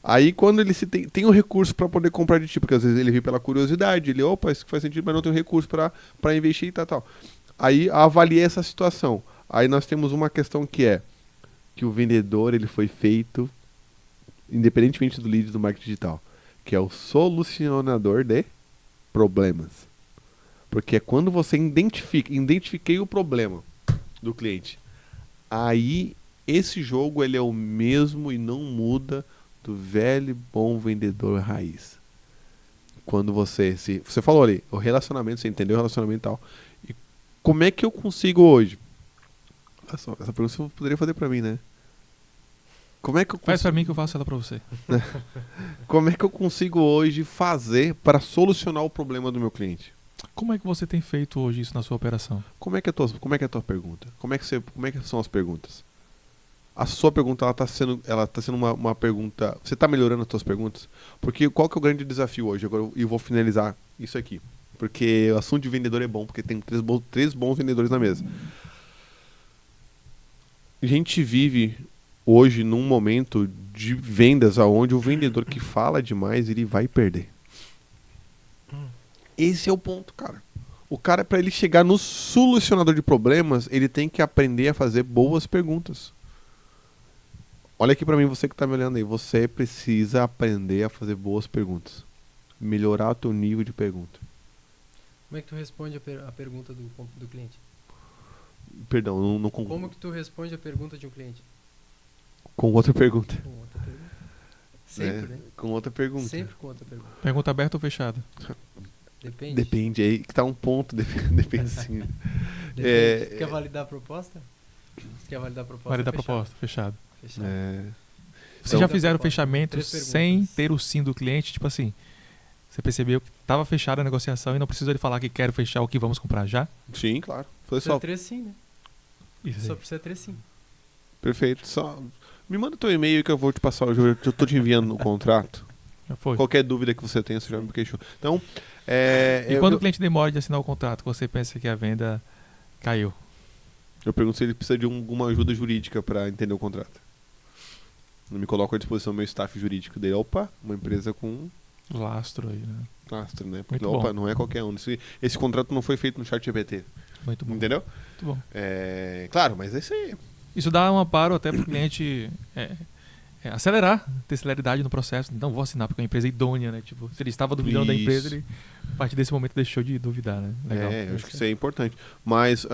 Aí quando ele tem o recurso para poder comprar de ti, porque às vezes ele vem pela curiosidade, ele, opa, isso faz sentido, mas não tem recurso para investir e tal. Aí avaliei essa situação. Aí nós temos uma questão que é que o vendedor ele foi feito, independentemente do lead do marketing digital, que é o solucionador de problemas. Porque é quando você identifiquei o problema do cliente. Aí esse jogo ele é o mesmo e não muda do velho e bom vendedor raiz. Quando você falou ali, o relacionamento, você entendeu o relacionamento e tal. E como é que eu consigo hoje? Olha só, essa pergunta você poderia fazer pra mim, né? Como é que eu consigo...
Faz pra mim que eu faço ela pra você.
Como é que eu consigo hoje fazer para solucionar o problema do meu cliente?
Como é que você tem feito hoje isso na sua operação?
Como é que é a tua pergunta? Como é que são as perguntas? A sua pergunta ela tá sendo uma pergunta. Você está melhorando as suas perguntas? Porque qual que é o grande desafio hoje? Agora eu vou finalizar isso aqui. Porque o assunto de vendedor é bom, porque tem três bons vendedores na mesa. A gente vive hoje num momento de vendas onde o vendedor que fala demais, ele vai perder. Esse é o ponto, cara. O cara, para ele chegar no solucionador de problemas, ele tem que aprender a fazer boas perguntas. Olha aqui pra mim, você que tá me olhando aí. Você precisa aprender a fazer boas perguntas. Melhorar o teu nível de pergunta.
Como é que tu responde a pergunta do cliente?
Perdão, não com...
Como que tu responde a pergunta de um cliente?
Com outra pergunta.
Com outra pergunta. Sempre, né?
Com outra pergunta.
Sempre com outra pergunta.
Pergunta aberta ou fechada?
Depende.
Depende, aí que tá um ponto, depende sim.
Depende. Quer validar a proposta? Você quer validar a proposta?
Validar a
fechado.
proposta, fechado.
Fechado.
Vocês já fizeram
proposta,
fechamentos
3 perguntas.
sem ter o sim do cliente? Tipo assim, Você percebeu que estava fechada a negociação e não precisou ele falar que quero fechar o que vamos comprar já?
Sim, claro. Foi
Precisa
só.
3 sim, né?
Isso
Só
aí.
precisa 3 sim.
Perfeito. Só me manda teu e-mail que eu vou te passar hoje. Eu tô te enviando no contrato.
Já foi.
Qualquer dúvida que você tenha, você já me queixou. Então,
E quando o cliente demora de assinar o contrato, você pensa que a venda caiu?
eu pergunto se ele precisa de alguma ajuda jurídica para entender o contrato. Eu me coloco à disposição do meu staff jurídico dele. Opa, uma empresa com
Lastro aí, né?
lastro, né? Porque,
Muito
opa,
bom.
não é qualquer um. Esse contrato não foi feito no chat GPT.
Muito bom.
Entendeu?
Muito bom.
Claro, mas esse aí.
Isso dá um amparo até para o cliente acelerar, ter celeridade no processo. Não vou assinar porque é uma empresa idônea, né? Tipo, se ele estava duvidando da empresa, ele, a partir desse momento, deixou de duvidar, né? Legal.
Eu acho que isso é importante. Mas,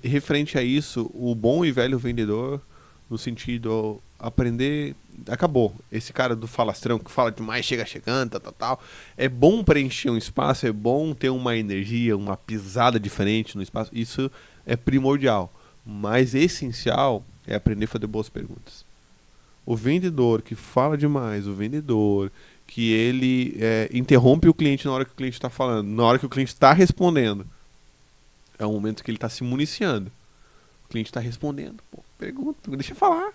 referente a isso, o bom e velho vendedor, no sentido, aprender... Acabou. Esse cara do falastrão, que fala demais, chegando, tal. É bom preencher um espaço, é bom ter uma energia, uma pisada diferente no espaço. Isso é primordial. Mas essencial é aprender a fazer boas perguntas. O vendedor que fala demais, o vendedor que ele interrompe o cliente na hora que o cliente está falando, na hora que o cliente está respondendo, é um momento que ele está se municiando. O cliente está respondendo, pô, pergunta, deixa eu falar.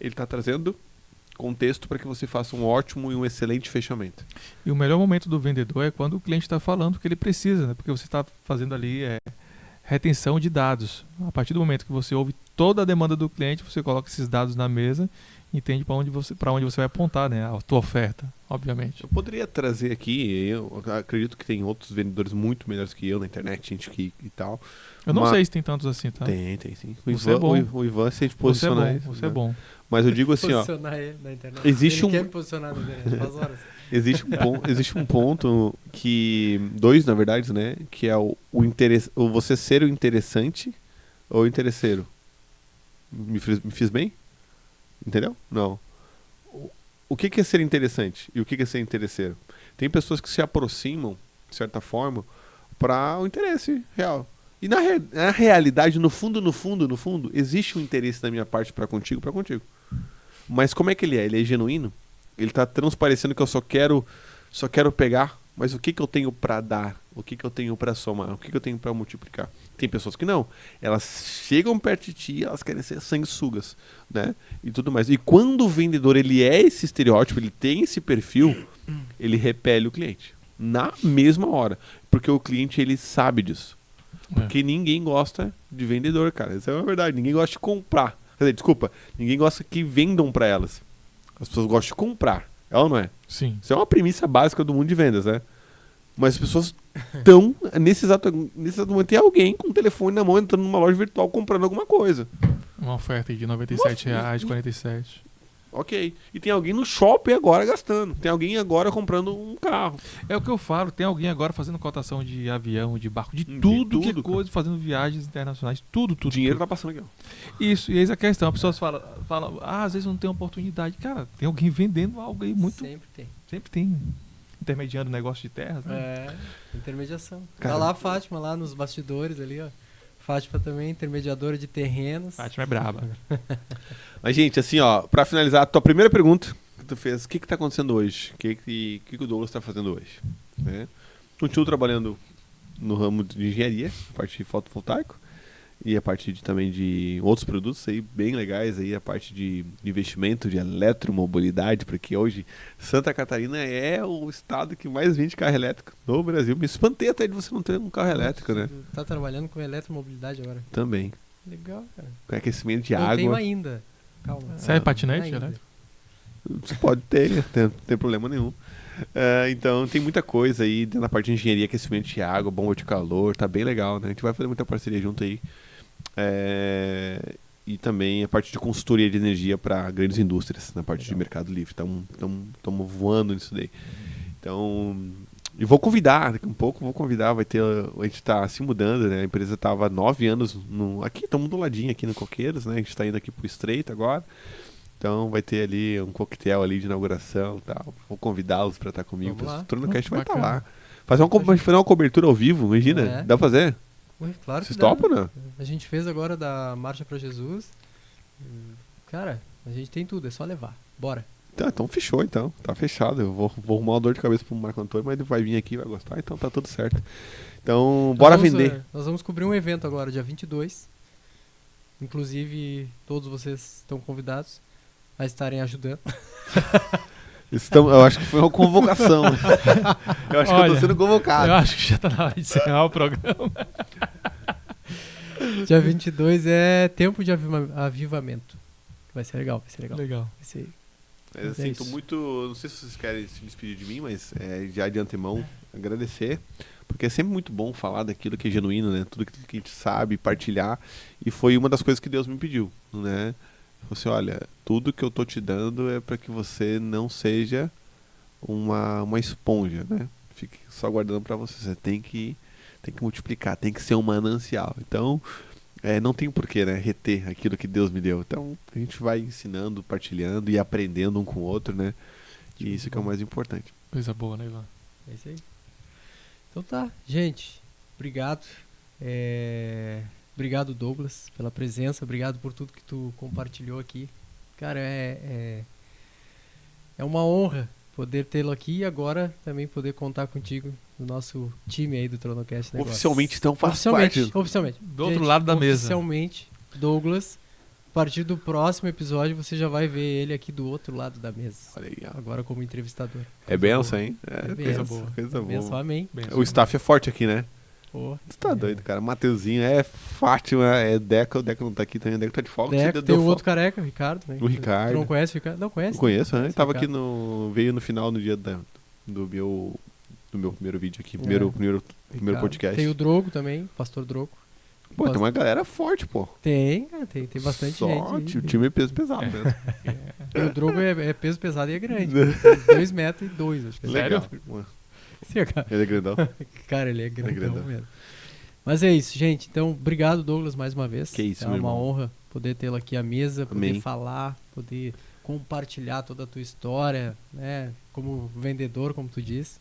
Ele está trazendo contexto para que você faça um ótimo e um excelente fechamento.
E o melhor momento do vendedor é quando o cliente está falando o que ele precisa, né? Porque você está fazendo ali retenção de dados. A partir do momento que você ouve toda a demanda do cliente, você coloca esses dados na mesa e entende para onde você vai apontar, né? A tua oferta, obviamente.
Eu poderia trazer aqui, eu acredito que tem outros vendedores muito melhores que eu na internet, gente que e tal.
Eu não sei se tem tantos assim, tá?
Tem sim.
Você é bom.
O Ivan, se a gente posicionar isso,
Você é bom.
Mas eu digo assim, ó,
Posicionar ele na internet.
existe
Ele
um-
quer me posicionar na internet, faz horas.
existe um ponto que, dois na verdade, né, que é o você ser o interessante ou o interesseiro. Me fiz bem? Entendeu? Não. O que é ser interessante e o que é ser interesseiro? Tem pessoas que se aproximam, de certa forma, para o interesse real. E na realidade, no fundo, existe um interesse da minha parte para contigo. Mas como é que ele é? Ele é genuíno? Ele tá transparecendo que eu só quero pegar, mas o que eu tenho para dar? O que eu tenho para somar? O que eu tenho para multiplicar? Tem pessoas que não. Elas chegam perto de ti, elas querem ser sanguessugas, né? E tudo mais. E quando o vendedor ele é esse estereótipo, ele tem esse perfil, ele repele o cliente na mesma hora, porque o cliente ele sabe disso. Porque ninguém gosta de vendedor, cara. Isso é uma verdade. Ninguém gosta de comprar. Quer dizer, desculpa, ninguém gosta que vendam para elas. As pessoas gostam de comprar. É ou não é?
Sim.
Isso é uma premissa básica do mundo de vendas, né? Mas as pessoas estão, nesse exato momento, tem alguém com o telefone na mão entrando numa loja virtual comprando alguma coisa.
Uma oferta aí de R$ 97,00, 47.
Ok. E tem alguém no shopping agora gastando. Tem alguém agora comprando um carro.
É o que eu falo, tem alguém agora fazendo cotação de avião, de barco, de
De
tudo que é
tudo,
coisa, fazendo viagens internacionais, tudo.
O dinheiro
tudo.
tá passando aqui, ó.
Isso, e eis a questão, as pessoas falam, às vezes não tem oportunidade. Cara, tem alguém vendendo algo aí muito...
Sempre tem.
Sempre tem. Intermediando negócio de terras, né?
É, intermediação.
Cara,
Tá lá a Fátima, lá nos bastidores ali, ó. Fátima também, intermediadora de terrenos.
Fátima é braba.
Mas, gente, assim, ó, pra finalizar, a tua primeira pergunta que tu fez, o que tá acontecendo hoje? O que o Douglas tá fazendo hoje? Né? Continuo trabalhando no ramo de engenharia, a parte de fotovoltaico, e a parte também de outros produtos aí bem legais, aí a parte de investimento de eletromobilidade, porque hoje Santa Catarina é o estado que mais vende carro elétrico no Brasil. Me espantei até de você não ter um carro elétrico, né?
Tu tá trabalhando com eletromobilidade agora.
Também.
Legal, cara.
Com aquecimento de
Não
água.
tenho ainda. Calma.
Você é patinete,
ainda.
elétrico?
Você pode ter, não tem problema nenhum. Então tem muita coisa aí dentro da parte de engenharia, aquecimento de água, bomba de calor, tá bem legal, né? A gente vai fazer muita parceria junto aí. E também a parte de consultoria de energia para grandes indústrias, na parte de mercado livre. Estamos voando nisso daí. Então, e vou convidar, daqui a um pouco vai ter, a gente está se mudando, né? A empresa estava há 9 anos aqui, estamos do ladinho aqui no Coqueiros, né? A gente está indo aqui pro Estreito agora. Então vai ter ali um coquetel ali de inauguração e tal. Vou convidá-los para estar comigo.
Vamos lá.
O Turnocast vai estar
Bacana.
lá. Fazer uma cobertura ao vivo, imagina.
É.
Dá pra fazer?
Ui, claro
Vocês
que dá.
topam, né?
A gente fez agora da Marcha para Jesus. Cara, a gente tem tudo, é só levar. Bora.
Então fechou, então. Tá fechado. Eu vou arrumar uma dor de cabeça pro Marco Antônio, mas ele vai vir aqui, vai gostar, então tá tudo certo. Então, bora vender.
Nós vamos cobrir um evento agora, dia 22. Inclusive, todos vocês estão convidados a estarem ajudando.
Eu acho que foi uma convocação. Eu acho que eu tô sendo convocado.
Eu acho que já tá na hora de encerrar o programa.
Dia 22 é tempo de avivamento. Vai ser legal, vai ser legal.
Legal.
Vai ser...
Mas, assim, tô muito. Não sei se vocês querem se despedir de mim, mas já de antemão agradecer. Porque é sempre muito bom falar daquilo que é genuíno, né? Tudo aquilo que a gente sabe, partilhar. E foi uma das coisas que Deus me pediu, né? Você, olha, tudo que eu tô te dando é para que você não seja uma esponja, né? Fique só guardando para você. Você tem que multiplicar, tem que ser um manancial. Então, não tem porquê, né? Reter aquilo que Deus me deu. Então, a gente vai ensinando, partilhando e aprendendo um com o outro, né? E isso que é o mais importante.
Coisa boa, né, Ivan?
É isso aí. Então tá, gente. Obrigado. Obrigado, Douglas, pela presença. Obrigado por tudo que tu compartilhou aqui. Cara, é uma honra poder tê-lo aqui e agora também poder contar contigo no nosso time aí do Tronocast Negócios.
Oficialmente, então, faz parte.
Oficialmente.
Do outro lado da mesa.
Oficialmente, Douglas. A partir do próximo episódio, você já vai ver ele aqui do outro lado da mesa.
Olha aí, ó.
Agora como entrevistador.
É benção, hein?
É
Coisa
benção.
boa. Coisa
Benção,
boa.
amém.
Benção.
O staff é forte aqui, né?
Pô,
Tu tá doido, cara. Mateuzinho, Fátima, Deca. O Deca não tá aqui também. O Deca tá de folga.
Deco, tem o outro careca, o Ricardo. Né?
O Ricardo.
Tu não conhece o Ricardo? Não conhece?
Eu conheço, né?
Conhece o
Tava aqui
Ricardo.
veio no final do dia do meu primeiro vídeo aqui. Primeiro
Ricardo.
podcast.
Tem o Drogo também, Pastor Drogo.
Pô, tem uma galera forte, pô.
Tem, cara, tem bastante gente.
O time é peso pesado mesmo.
E o Drogo é peso pesado e é grande. 2,2 metros, acho que é.
Legal.
Sério?
Ué,
Sim, cara.
ele é grandão.
Cara, ele é grandão
grandão.
mesmo. Mas é isso, gente. Então, obrigado, Douglas, mais uma vez.
Que isso,
é
meu
uma
irmão.
honra poder tê-lo aqui à mesa, poder
Amém.
falar, poder compartilhar toda a tua história, né? Como vendedor, como tu disse.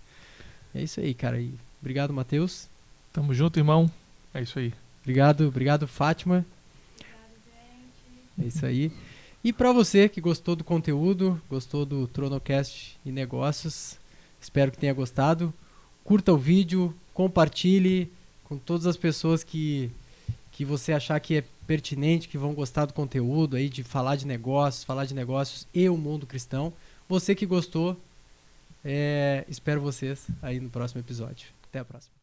É isso aí, cara. E obrigado, Matheus.
Tamo junto, irmão. É isso aí.
Obrigado, Fátima. É isso aí. E para você que gostou do conteúdo, gostou do Tronocast e Negócios, espero que tenha gostado. Curta o vídeo, compartilhe com todas as pessoas que você achar que é pertinente, que vão gostar do conteúdo aí, de falar de negócios e o mundo cristão. Você que gostou, espero vocês aí no próximo episódio. Até a próxima.